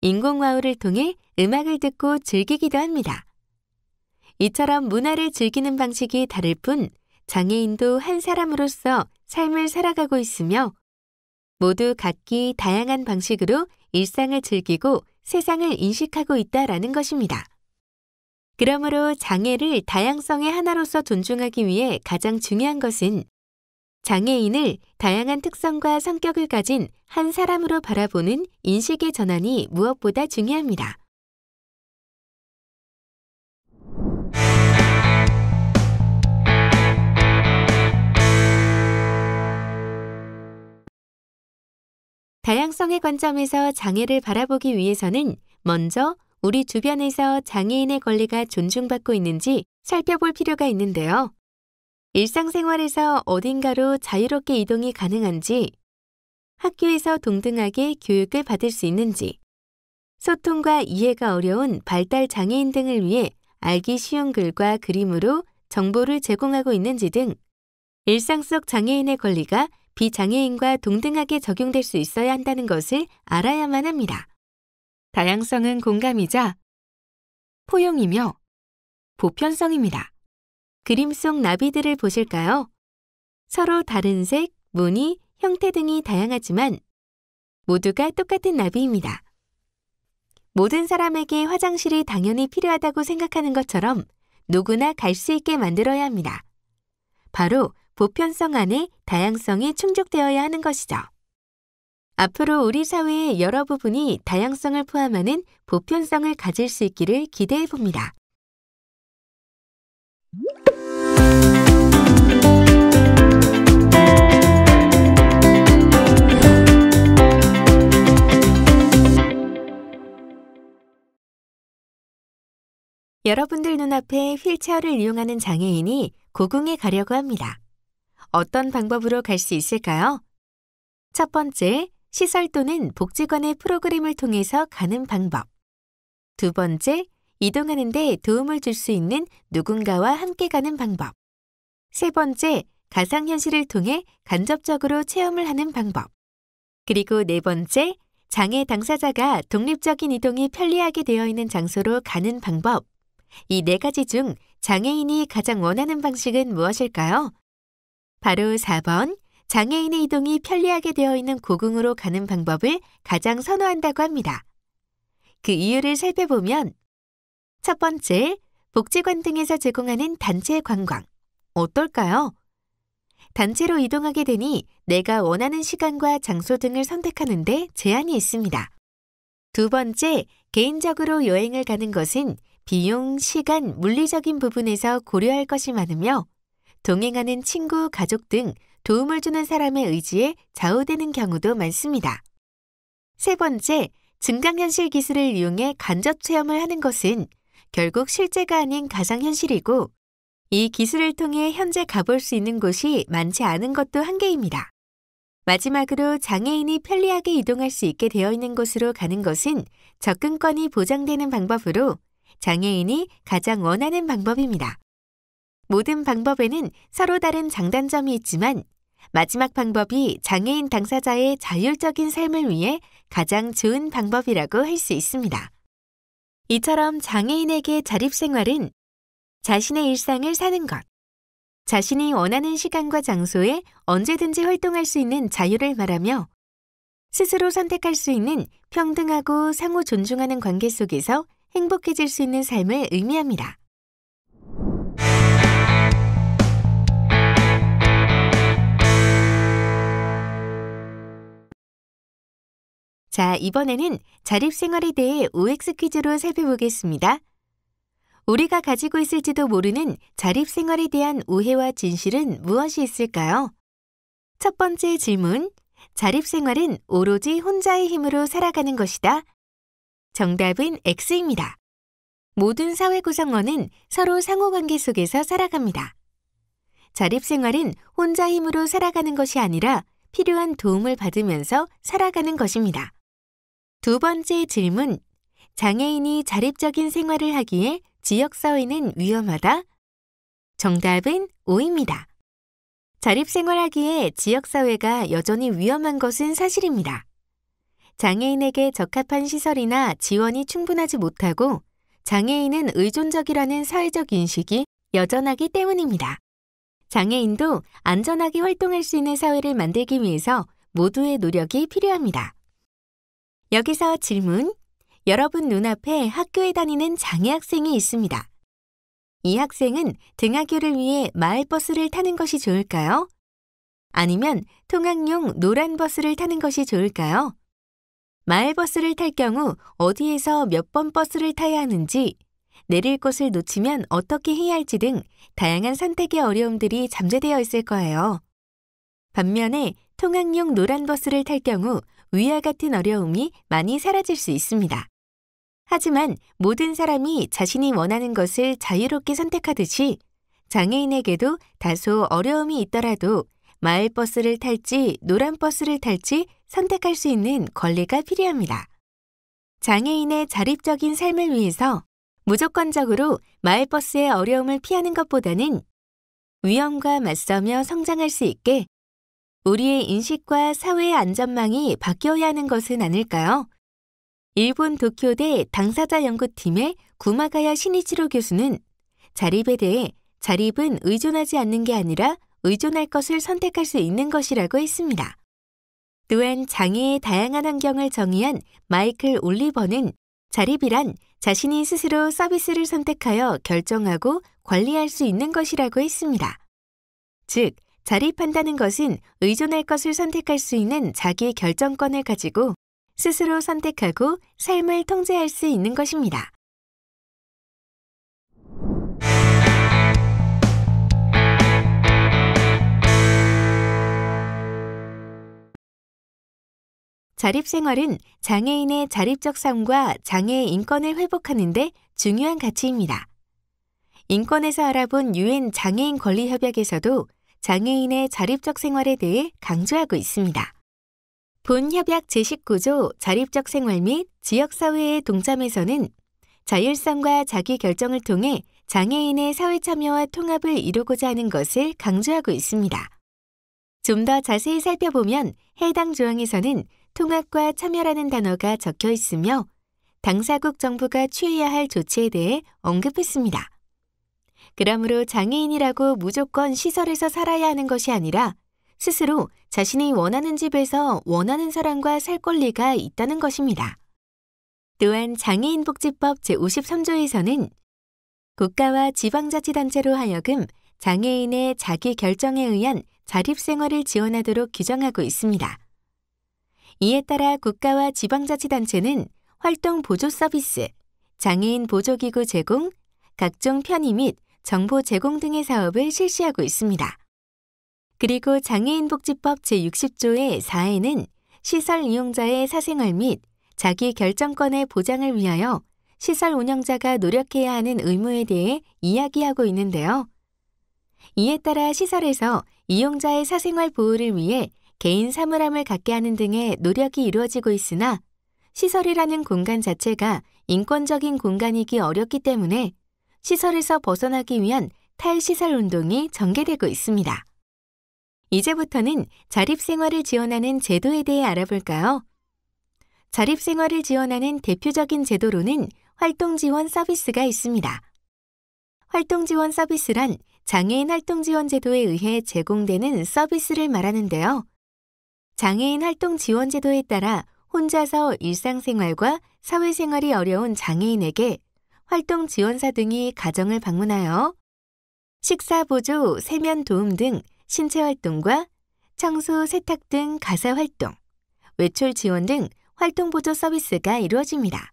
인공와우를 통해 음악을 듣고 즐기기도 합니다. 이처럼 문화를 즐기는 방식이 다를 뿐 장애인도 한 사람으로서 삶을 살아가고 있으며 모두 각기 다양한 방식으로 일상을 즐기고 세상을 인식하고 있다라는 것입니다. 그러므로 장애를 다양성의 하나로서 존중하기 위해 가장 중요한 것은 장애인을 다양한 특성과 성격을 가진 한 사람으로 바라보는 인식의 전환이 무엇보다 중요합니다. 다양성의 관점에서 장애를 바라보기 위해서는 먼저 우리 주변에서 장애인의 권리가 존중받고 있는지 살펴볼 필요가 있는데요. 일상생활에서 어딘가로 자유롭게 이동이 가능한지, 학교에서 동등하게 교육을 받을 수 있는지, 소통과 이해가 어려운 발달 장애인 등을 위해 알기 쉬운 글과 그림으로 정보를 제공하고 있는지 등 일상 속 장애인의 권리가 비장애인과 동등하게 적용될 수 있어야 한다는 것을 알아야만 합니다. 다양성은 공감이자 포용이며 보편성입니다. 그림 속 나비들을 보실까요? 서로 다른 색, 무늬, 형태 등이 다양하지만 모두가 똑같은 나비입니다. 모든 사람에게 화장실이 당연히 필요하다고 생각하는 것처럼 누구나 갈 수 있게 만들어야 합니다. 바로 보편성 안에 다양성이 충족되어야 하는 것이죠. 앞으로 우리 사회의 여러 부분이 다양성을 포함하는 보편성을 가질 수 있기를 기대해 봅니다. 여러분들 눈앞에 휠체어를 이용하는 장애인이 고궁에 가려고 합니다. 어떤 방법으로 갈 수 있을까요? 첫 번째, 시설 또는 복지관의 프로그램을 통해서 가는 방법. 두 번째, 이동하는 데 도움을 줄 수 있는 누군가와 함께 가는 방법. 세 번째, 가상현실을 통해 간접적으로 체험을 하는 방법. 그리고 네 번째, 장애 당사자가 독립적인 이동이 편리하게 되어 있는 장소로 가는 방법. 이 네 가지 중 장애인이 가장 원하는 방식은 무엇일까요? 바로 4번, 장애인의 이동이 편리하게 되어 있는 고궁으로 가는 방법을 가장 선호한다고 합니다. 그 이유를 살펴보면 첫 번째, 복지관 등에서 제공하는 단체 관광. 어떨까요? 단체로 이동하게 되니 내가 원하는 시간과 장소 등을 선택하는데 제한이 있습니다. 두 번째, 개인적으로 여행을 가는 것은 비용, 시간, 물리적인 부분에서 고려할 것이 많으며 동행하는 친구, 가족 등 도움을 주는 사람의 의지에 좌우되는 경우도 많습니다. 세 번째, 증강현실 기술을 이용해 간접 체험을 하는 것은 결국 실제가 아닌 가상현실이고 이 기술을 통해 현재 가볼 수 있는 곳이 많지 않은 것도 한계입니다. 마지막으로 장애인이 편리하게 이동할 수 있게 되어 있는 곳으로 가는 것은 접근권이 보장되는 방법으로 장애인이 가장 원하는 방법입니다. 모든 방법에는 서로 다른 장단점이 있지만 마지막 방법이 장애인 당사자의 자율적인 삶을 위해 가장 좋은 방법이라고 할 수 있습니다. 이처럼 장애인에게 자립생활은 자신의 일상을 사는 것, 자신이 원하는 시간과 장소에 언제든지 활동할 수 있는 자유를 말하며 스스로 선택할 수 있는 평등하고 상호 존중하는 관계 속에서 행복해질 수 있는 삶을 의미합니다. 자, 이번에는 자립생활에 대해 OX 퀴즈로 살펴보겠습니다. 우리가 가지고 있을지도 모르는 자립생활에 대한 오해와 진실은 무엇이 있을까요? 첫 번째 질문, 자립생활은 오로지 혼자의 힘으로 살아가는 것이다. 정답은 X입니다. 모든 사회 구성원은 서로 상호관계 속에서 살아갑니다. 자립생활은 혼자 힘으로 살아가는 것이 아니라 필요한 도움을 받으면서 살아가는 것입니다. 두 번째 질문, 장애인이 자립적인 생활을 하기에 지역사회는 위험하다? 정답은 O입니다. 자립생활하기에 지역사회가 여전히 위험한 것은 사실입니다. 장애인에게 적합한 시설이나 지원이 충분하지 못하고 장애인은 의존적이라는 사회적 인식이 여전하기 때문입니다. 장애인도 안전하게 활동할 수 있는 사회를 만들기 위해서 모두의 노력이 필요합니다. 여기서 질문, 여러분 눈앞에 학교에 다니는 장애 학생이 있습니다. 이 학생은 등하교를 위해 마을버스를 타는 것이 좋을까요? 아니면 통학용 노란 버스를 타는 것이 좋을까요? 마을버스를 탈 경우 어디에서 몇 번 버스를 타야 하는지, 내릴 곳을 놓치면 어떻게 해야 할지 등 다양한 선택의 어려움들이 잠재되어 있을 거예요. 반면에 통학용 노란 버스를 탈 경우 위와 같은 어려움이 많이 사라질 수 있습니다. 하지만 모든 사람이 자신이 원하는 것을 자유롭게 선택하듯이 장애인에게도 다소 어려움이 있더라도 마을버스를 탈지 노란 버스를 탈지 선택할 수 있는 권리가 필요합니다. 장애인의 자립적인 삶을 위해서 무조건적으로 마을버스의 어려움을 피하는 것보다는 위험과 맞서며 성장할 수 있게 우리의 인식과 사회의 안전망이 바뀌어야 하는 것은 아닐까요? 일본 도쿄대 당사자 연구팀의 구마가야 신이치로 교수는 자립에 대해 자립은 의존하지 않는 게 아니라 의존할 것을 선택할 수 있는 것이라고 했습니다. 또한 장애의 다양한 환경을 정의한 마이클 올리버는 자립이란 자신이 스스로 서비스를 선택하여 결정하고 관리할 수 있는 것이라고 했습니다. 즉, 자립한다는 것은 의존할 것을 선택할 수 있는 자기 결정권을 가지고 스스로 선택하고 삶을 통제할 수 있는 것입니다. 자립생활은 장애인의 자립적 삶과 장애의 인권을 회복하는 데 중요한 가치입니다. 인권에서 알아본 유엔 장애인 권리협약에서도 장애인의 자립적 생활에 대해 강조하고 있습니다. 본 협약 제19조 자립적 생활 및 지역사회의 동참에서는 자율성과 자기결정을 통해 장애인의 사회 참여와 통합을 이루고자 하는 것을 강조하고 있습니다. 좀 더 자세히 살펴보면 해당 조항에서는 통합과 참여라는 단어가 적혀 있으며 당사국 정부가 취해야 할 조치에 대해 언급했습니다. 그러므로 장애인이라고 무조건 시설에서 살아야 하는 것이 아니라 스스로 자신이 원하는 집에서 원하는 사람과 살 권리가 있다는 것입니다. 또한 장애인복지법 제53조에서는 국가와 지방자치단체로 하여금 장애인의 자기 결정에 의한 자립생활을 지원하도록 규정하고 있습니다. 이에 따라 국가와 지방자치단체는 활동 보조 서비스, 장애인 보조기구 제공, 각종 편의 및 정보 제공 등의 사업을 실시하고 있습니다. 그리고 장애인복지법 제60조의 4에는 시설 이용자의 사생활 및 자기 결정권의 보장을 위하여 시설 운영자가 노력해야 하는 의무에 대해 이야기하고 있는데요. 이에 따라 시설에서 이용자의 사생활 보호를 위해 개인 사물함을 갖게 하는 등의 노력이 이루어지고 있으나 시설이라는 공간 자체가 인권적인 공간이기 어렵기 때문에 시설에서 벗어나기 위한 탈시설 운동이 전개되고 있습니다. 이제부터는 자립생활을 지원하는 제도에 대해 알아볼까요? 자립생활을 지원하는 대표적인 제도로는 활동지원 서비스가 있습니다. 활동지원 서비스란 장애인 활동지원 제도에 의해 제공되는 서비스를 말하는데요. 장애인 활동지원 제도에 따라 혼자서 일상생활과 사회생활이 어려운 장애인에게 활동지원사 등이 가정을 방문하여 식사보조, 세면도움 등 신체활동과 청소, 세탁 등 가사활동, 외출 지원 등 활동보조 서비스가 이루어집니다.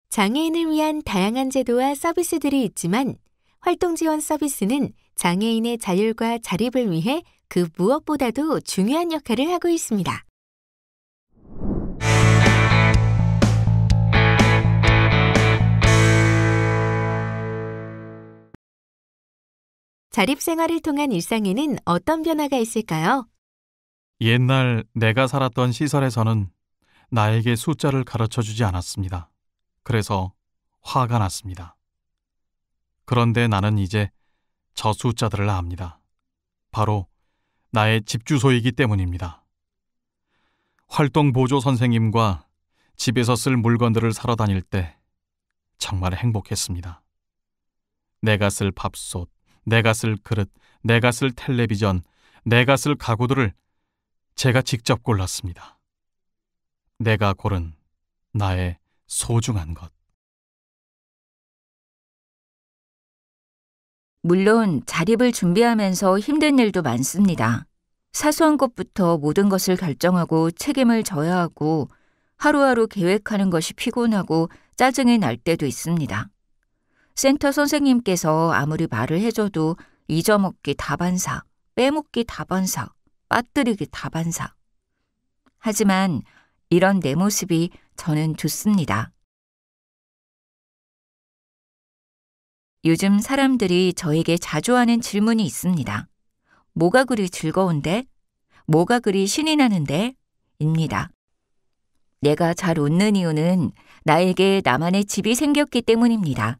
장애인을 위한 다양한 제도와 서비스들이 있지만 활동지원 서비스는 장애인의 자율과 자립을 위해 그 무엇보다도 중요한 역할을 하고 있습니다. 자립생활을 통한 일상에는 어떤 변화가 있을까요? 옛날 내가 살았던 시설에서는 나에게 숫자를 가르쳐주지 않았습니다. 그래서 화가 났습니다. 그런데 나는 이제 저 숫자들을 압니다. 바로 나의 집 주소이기 때문입니다. 활동보조 선생님과 집에서 쓸 물건들을 사러 다닐 때 정말 행복했습니다. 내가 쓸 밥솥, 내가 쓸 그릇, 내가 쓸 텔레비전, 내가 쓸 가구들을 제가 직접 골랐습니다. 내가 고른 나의 소중한 것. 물론 자립을 준비하면서 힘든 일도 많습니다. 사소한 것부터 모든 것을 결정하고 책임을 져야 하고 하루하루 계획하는 것이 피곤하고 짜증이 날 때도 있습니다. 센터 선생님께서 아무리 말을 해줘도 잊어먹기 다반사, 빼먹기 다반사, 빠뜨리기 다반사. 하지만 이런 내 모습이 저는 좋습니다. 요즘 사람들이 저에게 자주 하는 질문이 있습니다. 뭐가 그리 즐거운데? 뭐가 그리 신이 나는데? 입니다. 내가 잘 웃는 이유는 나에게 나만의 집이 생겼기 때문입니다.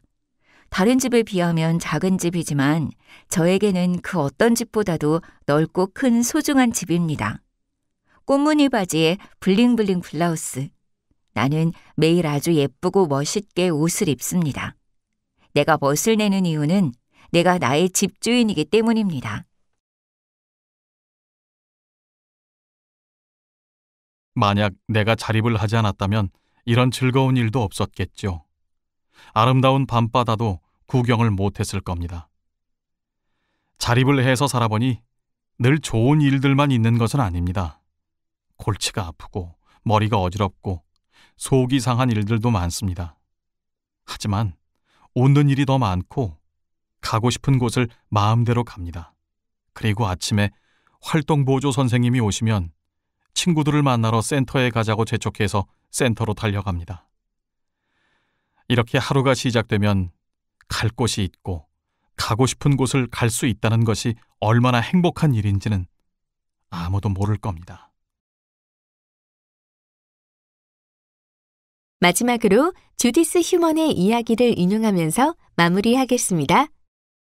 다른 집에 비하면 작은 집이지만 저에게는 그 어떤 집보다도 넓고 큰 소중한 집입니다. 꽃무늬 바지에 블링블링 블라우스. 나는 매일 아주 예쁘고 멋있게 옷을 입습니다. 내가 멋을 내는 이유는 내가 나의 집주인이기 때문입니다. 만약 내가 자립을 하지 않았다면 이런 즐거운 일도 없었겠죠. 아름다운 밤바다도 구경을 못했을 겁니다. 자립을 해서 살아보니 늘 좋은 일들만 있는 것은 아닙니다. 골치가 아프고 머리가 어지럽고 속이 상한 일들도 많습니다. 하지만 웃는 일이 더 많고 가고 싶은 곳을 마음대로 갑니다. 그리고 아침에 활동보조 선생님이 오시면 친구들을 만나러 센터에 가자고 재촉해서 센터로 달려갑니다. 이렇게 하루가 시작되면 갈 곳이 있고 가고 싶은 곳을 갈 수 있다는 것이 얼마나 행복한 일인지는 아무도 모를 겁니다. 마지막으로 주디스 휴먼의 이야기를 인용하면서 마무리하겠습니다.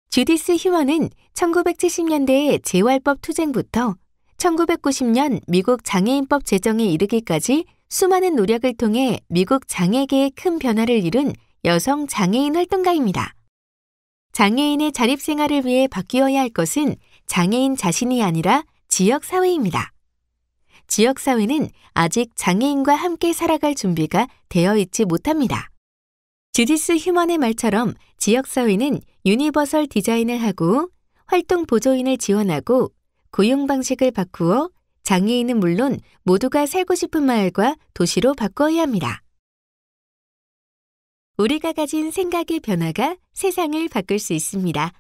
주디스 휴먼은 1970년대의 재활법 투쟁부터 1990년 미국 장애인법 제정에 이르기까지 수많은 노력을 통해 미국 장애계에 큰 변화를 이룬 여성 장애인 활동가입니다. 장애인의 자립생활을 위해 바뀌어야 할 것은 장애인 자신이 아니라 지역사회입니다. 지역사회는 아직 장애인과 함께 살아갈 준비가 되어 있지 못합니다. 주디스 휴먼의 말처럼 지역사회는 유니버설 디자인을 하고 활동 보조인을 지원하고 고용 방식을 바꾸어 장애인은 물론 모두가 살고 싶은 마을과 도시로 바꿔야 합니다. 우리가 가진 생각의 변화가 세상을 바꿀 수 있습니다.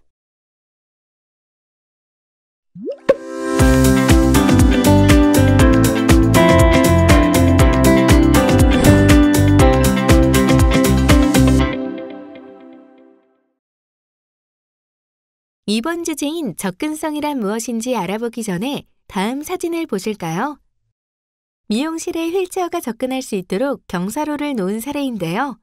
이번 주제인 접근성이란 무엇인지 알아보기 전에 다음 사진을 보실까요? 미용실에 휠체어가 접근할 수 있도록 경사로를 놓은 사례인데요.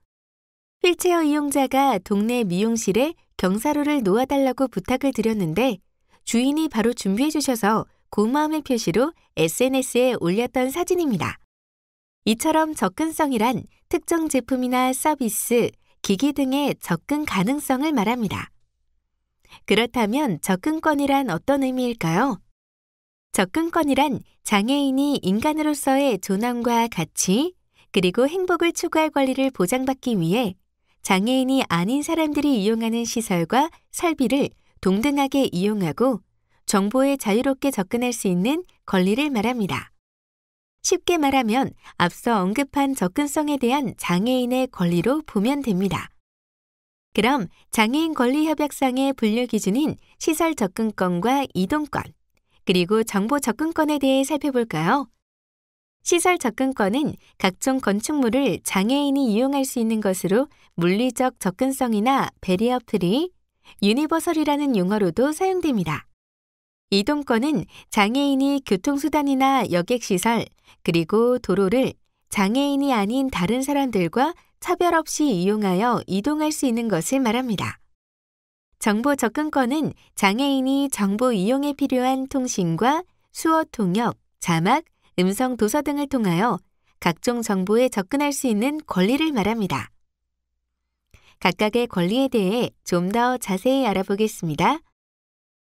휠체어 이용자가 동네 미용실에 경사로를 놓아달라고 부탁을 드렸는데 주인이 바로 준비해 주셔서 고마움의 표시로 SNS에 올렸던 사진입니다. 이처럼 접근성이란 특정 제품이나 서비스, 기기 등의 접근 가능성을 말합니다. 그렇다면 접근권이란 어떤 의미일까요? 접근권이란 장애인이 인간으로서의 존엄과 가치, 그리고 행복을 추구할 권리를 보장받기 위해 장애인이 아닌 사람들이 이용하는 시설과 설비를 동등하게 이용하고 정보에 자유롭게 접근할 수 있는 권리를 말합니다. 쉽게 말하면 앞서 언급한 접근성에 대한 장애인의 권리로 보면 됩니다. 그럼 장애인 권리협약상의 분류 기준인 시설 접근권과 이동권, 그리고 정보 접근권에 대해 살펴볼까요? 시설 접근권은 각종 건축물을 장애인이 이용할 수 있는 것으로 물리적 접근성이나 베리어 프리, 유니버설이라는 용어로도 사용됩니다. 이동권은 장애인이 교통수단이나 여객시설, 그리고 도로를 장애인이 아닌 다른 사람들과 차별 없이 이용하여 이동할 수 있는 것을 말합니다. 정보 접근권은 장애인이 정보 이용에 필요한 통신과 수어 통역, 자막, 음성 도서 등을 통하여 각종 정보에 접근할 수 있는 권리를 말합니다. 각각의 권리에 대해 좀 더 자세히 알아보겠습니다.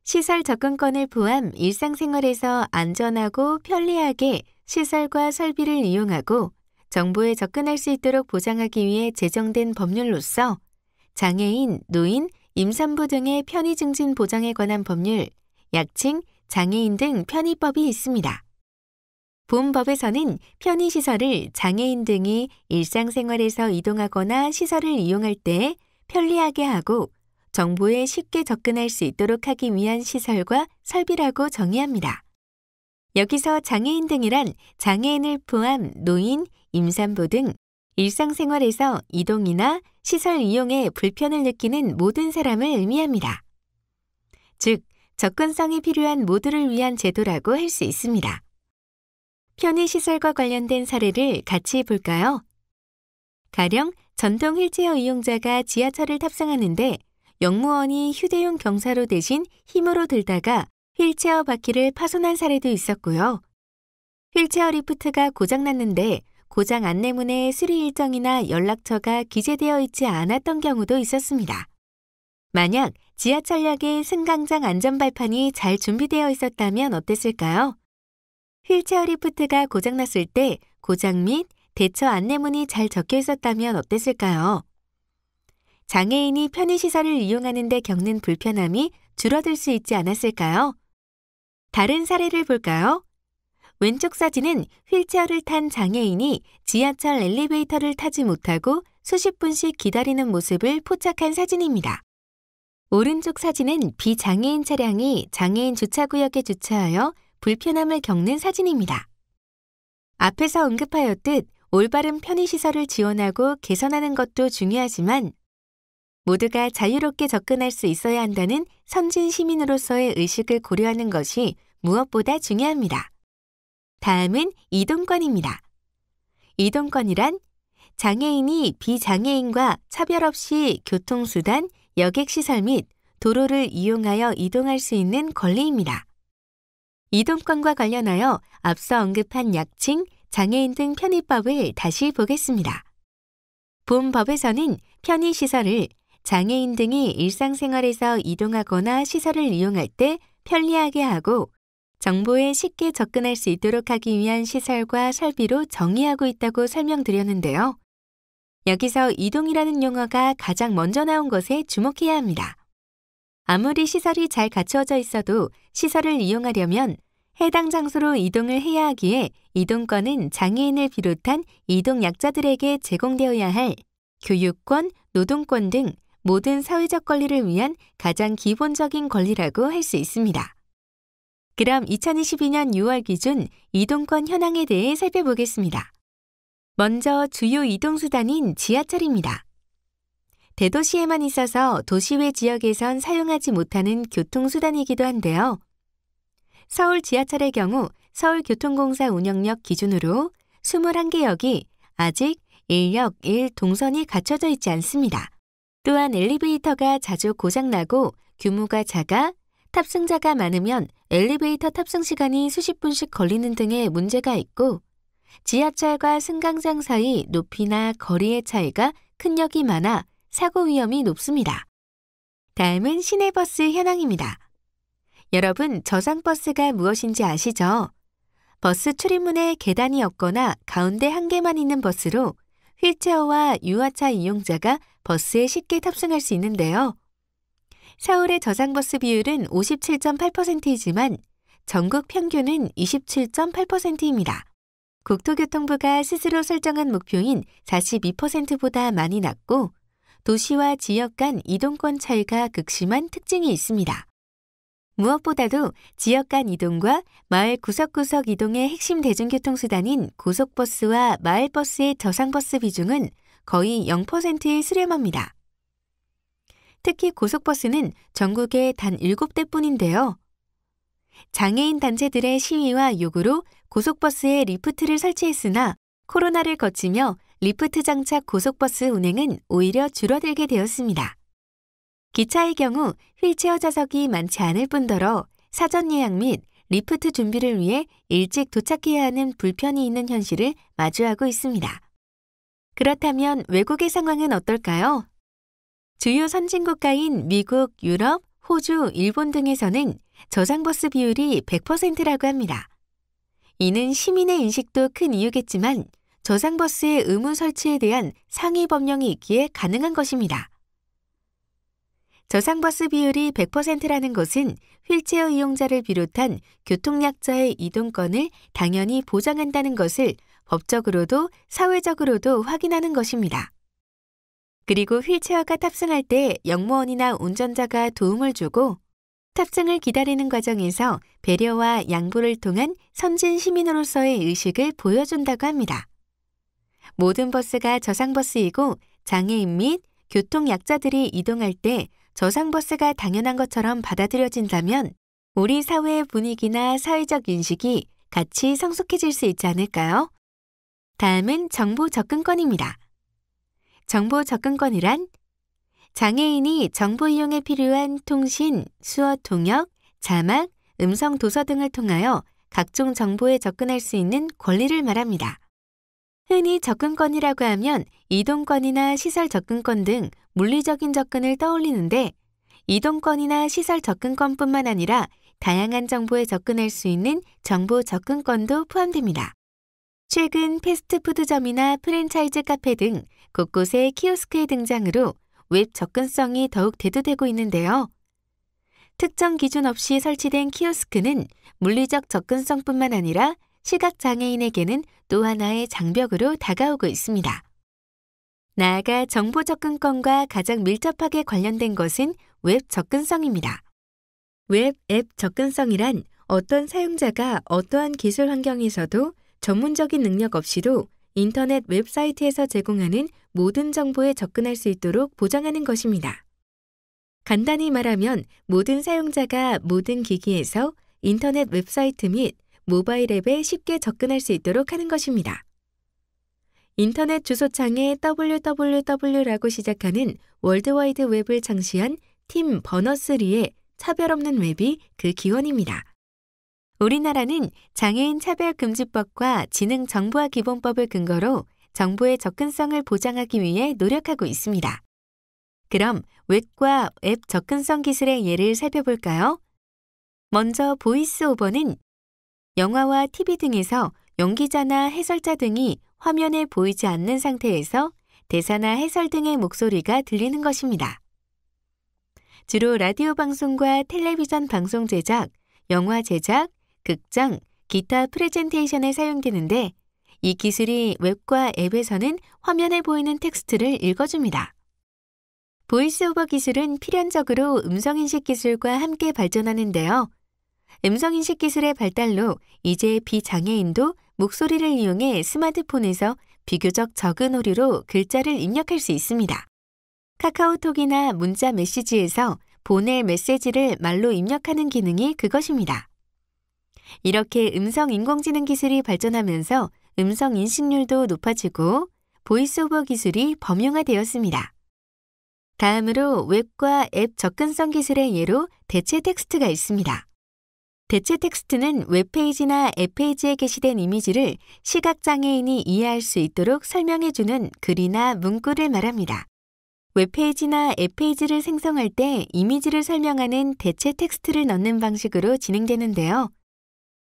시설 접근권을 포함 일상생활에서 안전하고 편리하게 시설과 설비를 이용하고 정보에 접근할 수 있도록 보장하기 위해 제정된 법률로서 장애인, 노인, 임산부 등의 편의 증진 보장에 관한 법률, 약칭 장애인 등 편의법이 있습니다. 본 법에서는 편의시설을 장애인 등이 일상생활에서 이동하거나 시설을 이용할 때 편리하게 하고 정보에 쉽게 접근할 수 있도록 하기 위한 시설과 설비라고 정의합니다. 여기서 장애인 등이란 장애인을 포함 노인, 임산부 등 일상생활에서 이동이나 시설 이용에 불편을 느끼는 모든 사람을 의미합니다. 즉, 접근성이 필요한 모두를 위한 제도라고 할 수 있습니다. 편의시설과 관련된 사례를 같이 볼까요? 가령 전동 휠체어 이용자가 지하철을 탑승하는데 역무원이 휴대용 경사로 대신 힘으로 들다가 휠체어 바퀴를 파손한 사례도 있었고요. 휠체어 리프트가 고장났는데 고장 안내문에 수리 일정이나 연락처가 기재되어 있지 않았던 경우도 있었습니다. 만약 지하철역에 승강장 안전발판이 잘 준비되어 있었다면 어땠을까요? 휠체어 리프트가 고장났을 때 고장 및 대처 안내문이 잘 적혀 있었다면 어땠을까요? 장애인이 편의시설을 이용하는 데 겪는 불편함이 줄어들 수 있지 않았을까요? 다른 사례를 볼까요? 왼쪽 사진은 휠체어를 탄 장애인이 지하철 엘리베이터를 타지 못하고 수십 분씩 기다리는 모습을 포착한 사진입니다. 오른쪽 사진은 비장애인 차량이 장애인 주차구역에 주차하여 불편함을 겪는 사진입니다. 앞에서 언급하였듯 올바른 편의시설을 지원하고 개선하는 것도 중요하지만 모두가 자유롭게 접근할 수 있어야 한다는 선진 시민으로서의 의식을 고려하는 것이 무엇보다 중요합니다. 다음은 이동권입니다. 이동권이란 장애인이 비장애인과 차별 없이 교통수단, 여객시설 및 도로를 이용하여 이동할 수 있는 권리입니다. 이동권과 관련하여 앞서 언급한 약칭, 장애인 등 편의법을 다시 보겠습니다. 본 법에서는 편의시설을 장애인 등이 일상생활에서 이동하거나 시설을 이용할 때 편리하게 하고 정보에 쉽게 접근할 수 있도록 하기 위한 시설과 설비로 정의하고 있다고 설명드렸는데요. 여기서 이동이라는 용어가 가장 먼저 나온 것에 주목해야 합니다. 아무리 시설이 잘 갖추어져 있어도 시설을 이용하려면 해당 장소로 이동을 해야 하기에 이동권은 장애인을 비롯한 이동약자들에게 제공되어야 할 교육권, 노동권 등 모든 사회적 권리를 위한 가장 기본적인 권리라고 할 수 있습니다. 그럼 2022년 6월 기준 이동권 현황에 대해 살펴보겠습니다. 먼저 주요 이동수단인 지하철입니다. 대도시에만 있어서 도시외 지역에선 사용하지 못하는 교통수단이기도 한데요. 서울 지하철의 경우 서울교통공사 운영역 기준으로 21개역이 아직 1역 1동선이 갖춰져 있지 않습니다. 또한 엘리베이터가 자주 고장나고 규모가 작아 탑승자가 많으면 엘리베이터 탑승 시간이 수십 분씩 걸리는 등의 문제가 있고 지하철과 승강장 사이 높이나 거리의 차이가 큰 역이 많아 사고 위험이 높습니다. 다음은 시내버스 현황입니다. 여러분, 저상버스가 무엇인지 아시죠? 버스 출입문에 계단이 없거나 가운데 한 개만 있는 버스로 휠체어와 유아차 이용자가 버스에 쉽게 탑승할 수 있는데요. 서울의 저상버스 비율은 57.8%이지만 전국 평균은 27.8%입니다. 국토교통부가 스스로 설정한 목표인 42%보다 많이 낮고 도시와 지역 간 이동권 차이가 극심한 특징이 있습니다. 무엇보다도 지역 간 이동과 마을 구석구석 이동의 핵심 대중교통수단인 고속버스와 마을버스의 저상버스 비중은 거의 0%에 수렴합니다. 특히 고속버스는 전국에 단 7대뿐인데요. 장애인 단체들의 시위와 요구로 고속버스에 리프트를 설치했으나 코로나를 거치며 리프트 장착 고속버스 운행은 오히려 줄어들게 되었습니다. 기차의 경우 휠체어 좌석이 많지 않을 뿐더러 사전 예약 및 리프트 준비를 위해 일찍 도착해야 하는 불편이 있는 현실을 마주하고 있습니다. 그렇다면 외국의 상황은 어떨까요? 주요 선진국가인 미국, 유럽, 호주, 일본 등에서는 저상버스 비율이 100%라고 합니다. 이는 시민의 인식도 큰 이유겠지만 저상버스의 의무 설치에 대한 상위 법령이 있기에 가능한 것입니다. 저상버스 비율이 100%라는 것은 휠체어 이용자를 비롯한 교통약자의 이동권을 당연히 보장한다는 것을 법적으로도 사회적으로도 확인하는 것입니다. 그리고 휠체어가 탑승할 때 역무원이나 운전자가 도움을 주고 탑승을 기다리는 과정에서 배려와 양보를 통한 선진 시민으로서의 의식을 보여준다고 합니다. 모든 버스가 저상버스이고 장애인 및 교통약자들이 이동할 때 저상버스가 당연한 것처럼 받아들여진다면 우리 사회의 분위기나 사회적 인식이 같이 성숙해질 수 있지 않을까요? 다음은 정보 접근권입니다. 정보 접근권이란 장애인이 정보 이용에 필요한 통신, 수어 통역, 자막, 음성 도서 등을 통하여 각종 정보에 접근할 수 있는 권리를 말합니다. 흔히 접근권이라고 하면 이동권이나 시설 접근권 등 물리적인 접근을 떠올리는데 이동권이나 시설 접근권뿐만 아니라 다양한 정보에 접근할 수 있는 정보 접근권도 포함됩니다. 최근 패스트푸드점이나 프랜차이즈 카페 등 곳곳에 키오스크의 등장으로 웹 접근성이 더욱 대두되고 있는데요. 특정 기준 없이 설치된 키오스크는 물리적 접근성뿐만 아니라 시각장애인에게는 또 하나의 장벽으로 다가오고 있습니다. 나아가 정보 접근권과 가장 밀접하게 관련된 것은 웹 접근성입니다. 웹 앱 접근성이란 어떤 사용자가 어떠한 기술 환경에서도 전문적인 능력 없이도 인터넷 웹사이트에서 제공하는 모든 정보에 접근할 수 있도록 보장하는 것입니다. 간단히 말하면 모든 사용자가 모든 기기에서 인터넷 웹사이트 및 모바일 앱에 쉽게 접근할 수 있도록 하는 것입니다. 인터넷 주소창에 www라고 시작하는 월드와이드 웹을 창시한 팀 버너스리의 차별 없는 웹이 그 기원입니다. 우리나라는 장애인 차별금지법과 지능정보화 기본법을 근거로 정보의 접근성을 보장하기 위해 노력하고 있습니다. 그럼 웹과 앱 접근성 기술의 예를 살펴볼까요? 먼저 보이스 오버는 영화와 TV 등에서 연기자나 해설자 등이 화면에 보이지 않는 상태에서 대사나 해설 등의 목소리가 들리는 것입니다. 주로 라디오 방송과 텔레비전 방송 제작, 영화 제작, 극장, 기타 프레젠테이션에 사용되는데 이 기술이 웹과 앱에서는 화면에 보이는 텍스트를 읽어줍니다. 보이스오버 기술은 필연적으로 음성인식 기술과 함께 발전하는데요. 음성인식 기술의 발달로 이제 비장애인도 목소리를 이용해 스마트폰에서 비교적 적은 오류로 글자를 입력할 수 있습니다. 카카오톡이나 문자 메시지에서 보낼 메시지를 말로 입력하는 기능이 그것입니다. 이렇게 음성 인공지능 기술이 발전하면서 음성 인식률도 높아지고 보이스오버 기술이 범용화되었습니다. 다음으로 웹과 앱 접근성 기술의 예로 대체 텍스트가 있습니다. 대체 텍스트는 웹페이지나 앱페이지에 게시된 이미지를 시각장애인이 이해할 수 있도록 설명해주는 글이나 문구를 말합니다. 웹페이지나 앱페이지를 생성할 때 이미지를 설명하는 대체 텍스트를 넣는 방식으로 진행되는데요.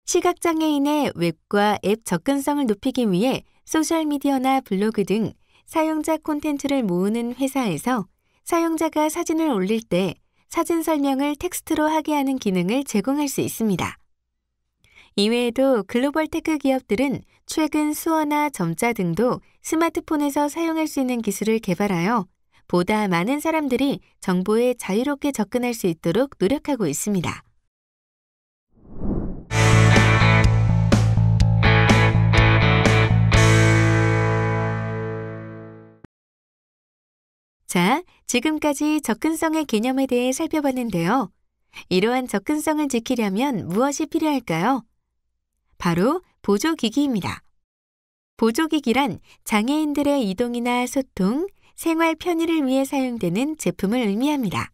시각장애인의 웹과 앱 접근성을 높이기 위해 소셜미디어나 블로그 등 사용자 콘텐츠를 모으는 회사에서 사용자가 사진을 올릴 때 사진 설명을 텍스트로 하게 하는 기능을 제공할 수 있습니다. 이외에도 글로벌 테크 기업들은 최근 수어나 점자 등도 스마트폰에서 사용할 수 있는 기술을 개발하여 보다 많은 사람들이 정보에 자유롭게 접근할 수 있도록 노력하고 있습니다. 자, 지금까지 접근성의 개념에 대해 살펴봤는데요. 이러한 접근성을 지키려면 무엇이 필요할까요? 바로 보조기기입니다. 보조기기란 장애인들의 이동이나 소통, 생활 편의를 위해 사용되는 제품을 의미합니다.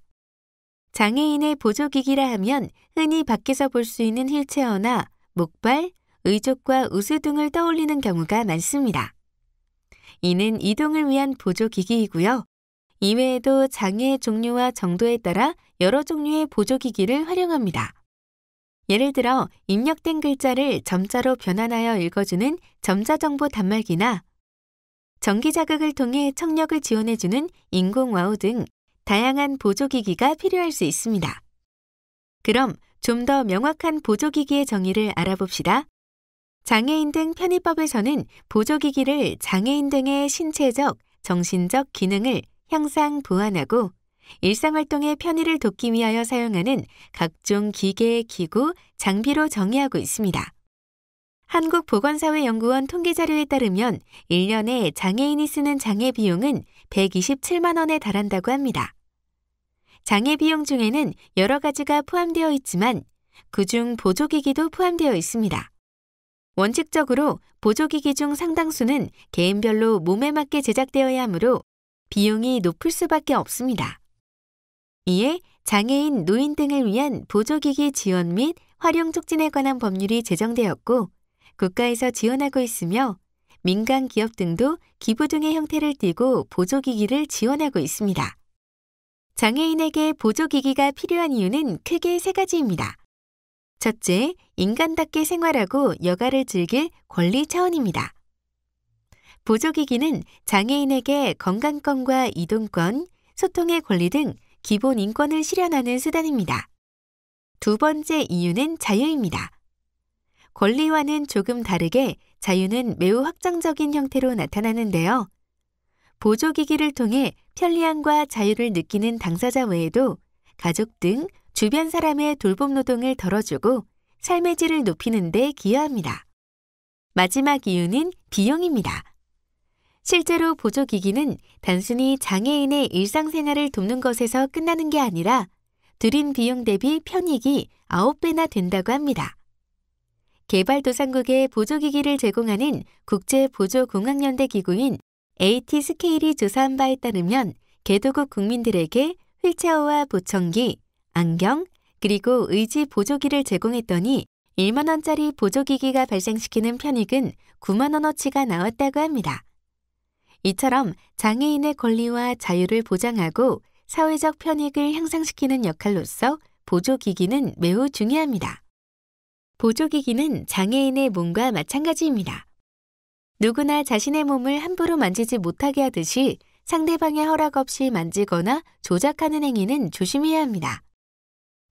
장애인의 보조기기라 하면 흔히 밖에서 볼 수 있는 휠체어나 목발, 의족과 우수 등을 떠올리는 경우가 많습니다. 이는 이동을 위한 보조기기이고요. 이외에도 장애의 종류와 정도에 따라 여러 종류의 보조기기를 활용합니다. 예를 들어 입력된 글자를 점자로 변환하여 읽어주는 점자정보 단말기나 전기자극을 통해 청력을 지원해주는 인공와우 등 다양한 보조기기가 필요할 수 있습니다. 그럼 좀 더 명확한 보조기기의 정의를 알아봅시다. 장애인 등 편의법에서는 보조기기를 장애인 등의 신체적, 정신적 기능을 향상 보완하고 일상활동의 편의를 돕기 위하여 사용하는 각종 기계, 기구, 장비로 정의하고 있습니다. 한국보건사회연구원 통계자료에 따르면 1년에 장애인이 쓰는 장애 비용은 127만 원에 달한다고 합니다. 장애 비용 중에는 여러 가지가 포함되어 있지만 그중 보조기기도 포함되어 있습니다. 원칙적으로 보조기기 중 상당수는 개인별로 몸에 맞게 제작되어야 하므로 비용이 높을 수밖에 없습니다. 이에 장애인, 노인 등을 위한 보조기기 지원 및 활용 촉진에 관한 법률이 제정되었고 국가에서 지원하고 있으며 민간 기업 등도 기부 등의 형태를 띠고 보조기기를 지원하고 있습니다. 장애인에게 보조기기가 필요한 이유는 크게 3가지입니다. 첫째, 인간답게 생활하고 여가를 즐길 권리 차원입니다. 보조기기는 장애인에게 건강권과 이동권, 소통의 권리 등 기본 인권을 실현하는 수단입니다. 두 번째 이유는 자유입니다. 권리와는 조금 다르게 자유는 매우 확정적인 형태로 나타나는데요. 보조기기를 통해 편리함과 자유를 느끼는 당사자 외에도 가족 등 주변 사람의 돌봄 노동을 덜어주고 삶의 질을 높이는 데 기여합니다. 마지막 이유는 비용입니다. 실제로 보조기기는 단순히 장애인의 일상생활을 돕는 것에서 끝나는 게 아니라 들인 비용 대비 편익이 9배나 된다고 합니다. 개발도상국에 보조기기를 제공하는 국제보조공학연대 기구인 AT스케일이 조사한 바에 따르면 개도국 국민들에게 휠체어와 보청기, 안경, 그리고 의지 보조기를 제공했더니 1만 원짜리 보조기기가 발생시키는 편익은 9만 원어치가 나왔다고 합니다. 이처럼 장애인의 권리와 자유를 보장하고 사회적 편익을 향상시키는 역할로서 보조기기는 매우 중요합니다. 보조기기는 장애인의 몸과 마찬가지입니다. 누구나 자신의 몸을 함부로 만지지 못하게 하듯이 상대방의 허락 없이 만지거나 조작하는 행위는 조심해야 합니다.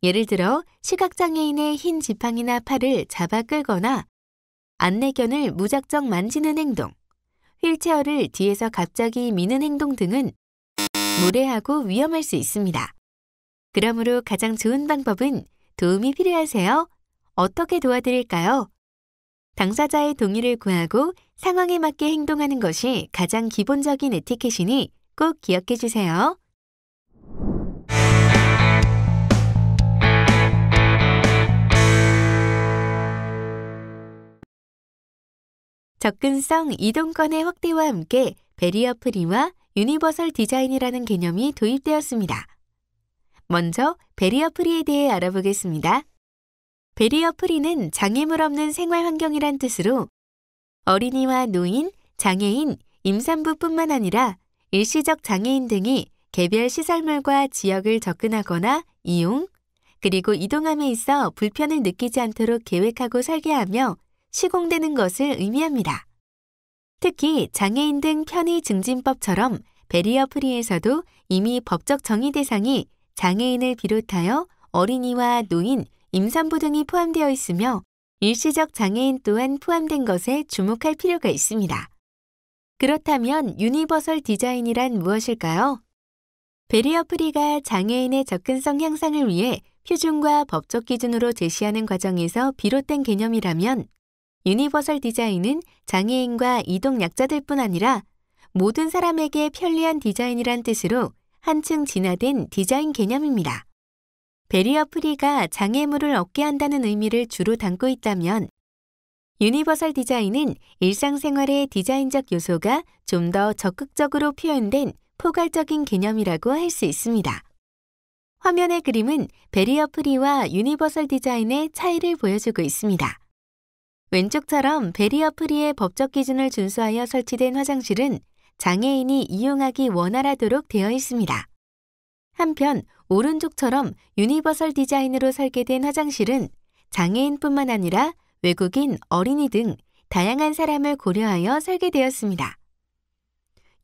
예를 들어 시각장애인의 흰 지팡이나 팔을 잡아 끌거나 안내견을 무작정 만지는 행동, 휠체어를 뒤에서 갑자기 미는 행동 등은 무례하고 위험할 수 있습니다. 그러므로 가장 좋은 방법은 도움이 필요하세요? 어떻게 도와드릴까요? 당사자의 동의를 구하고 상황에 맞게 행동하는 것이 가장 기본적인 에티켓이니 꼭 기억해 주세요. 접근성 이동권의 확대와 함께 베리어 프리와 유니버설 디자인이라는 개념이 도입되었습니다. 먼저 베리어 프리에 대해 알아보겠습니다. 베리어 프리는 장애물 없는 생활 환경이란 뜻으로 어린이와 노인, 장애인, 임산부뿐만 아니라 일시적 장애인 등이 개별 시설물과 지역을 접근하거나 이용, 그리고 이동함에 있어 불편을 느끼지 않도록 계획하고 설계하며 시공되는 것을 의미합니다. 특히 장애인 등 편의 증진법처럼 베리어 프리에서도 이미 법적 정의 대상이 장애인을 비롯하여 어린이와 노인, 임산부 등이 포함되어 있으며 일시적 장애인 또한 포함된 것에 주목할 필요가 있습니다. 그렇다면 유니버설 디자인이란 무엇일까요? 베리어 프리가 장애인의 접근성 향상을 위해 표준과 법적 기준으로 제시하는 과정에서 비롯된 개념이라면 유니버설 디자인은 장애인과 이동 약자들뿐 아니라 모든 사람에게 편리한 디자인이란 뜻으로 한층 진화된 디자인 개념입니다. 베리어 프리가 장애물을 없게 한다는 의미를 주로 담고 있다면 유니버설 디자인은 일상생활의 디자인적 요소가 좀 더 적극적으로 표현된 포괄적인 개념이라고 할 수 있습니다. 화면의 그림은 베리어 프리와 유니버설 디자인의 차이를 보여주고 있습니다. 왼쪽처럼 베리어 프리의 법적 기준을 준수하여 설치된 화장실은 장애인이 이용하기 원활하도록 되어 있습니다. 한편 오른쪽처럼 유니버설 디자인으로 설계된 화장실은 장애인뿐만 아니라 외국인, 어린이 등 다양한 사람을 고려하여 설계되었습니다.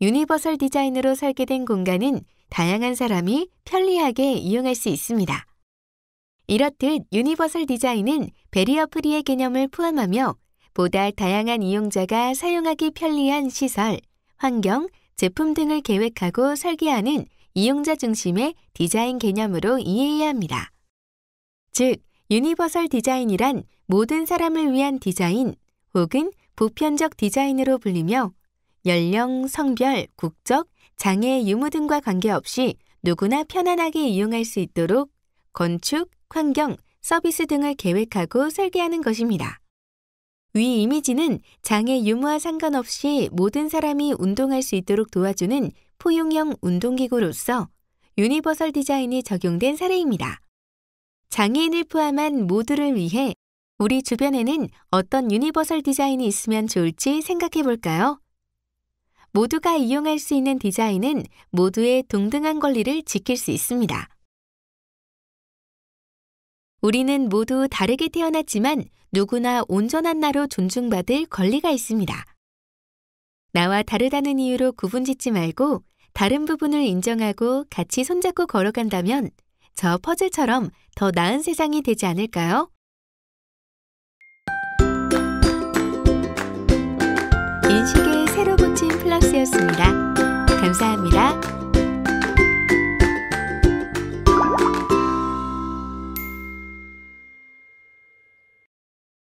유니버설 디자인으로 설계된 공간은 다양한 사람이 편리하게 이용할 수 있습니다. 이렇듯 유니버설 디자인은 베리어 프리의 개념을 포함하며 보다 다양한 이용자가 사용하기 편리한 시설, 환경, 제품 등을 계획하고 설계하는 이용자 중심의 디자인 개념으로 이해해야 합니다. 즉, 유니버설 디자인이란 모든 사람을 위한 디자인 혹은 보편적 디자인으로 불리며 연령, 성별, 국적, 장애, 유무 등과 관계없이 누구나 편안하게 이용할 수 있도록 건축, 환경, 서비스 등을 계획하고 설계하는 것입니다. 위 이미지는 장애 유무와 상관없이 모든 사람이 운동할 수 있도록 도와주는 포용형 운동기구로서 유니버설 디자인이 적용된 사례입니다. 장애인을 포함한 모두를 위해 우리 주변에는 어떤 유니버설 디자인이 있으면 좋을지 생각해 볼까요? 모두가 이용할 수 있는 디자인은 모두의 동등한 권리를 지킬 수 있습니다. 우리는 모두 다르게 태어났지만 누구나 온전한 나로 존중받을 권리가 있습니다. 나와 다르다는 이유로 구분짓지 말고 다른 부분을 인정하고 같이 손잡고 걸어간다면 저 퍼즐처럼 더 나은 세상이 되지 않을까요? 인식의 새로 고침 플러스였습니다. 감사합니다.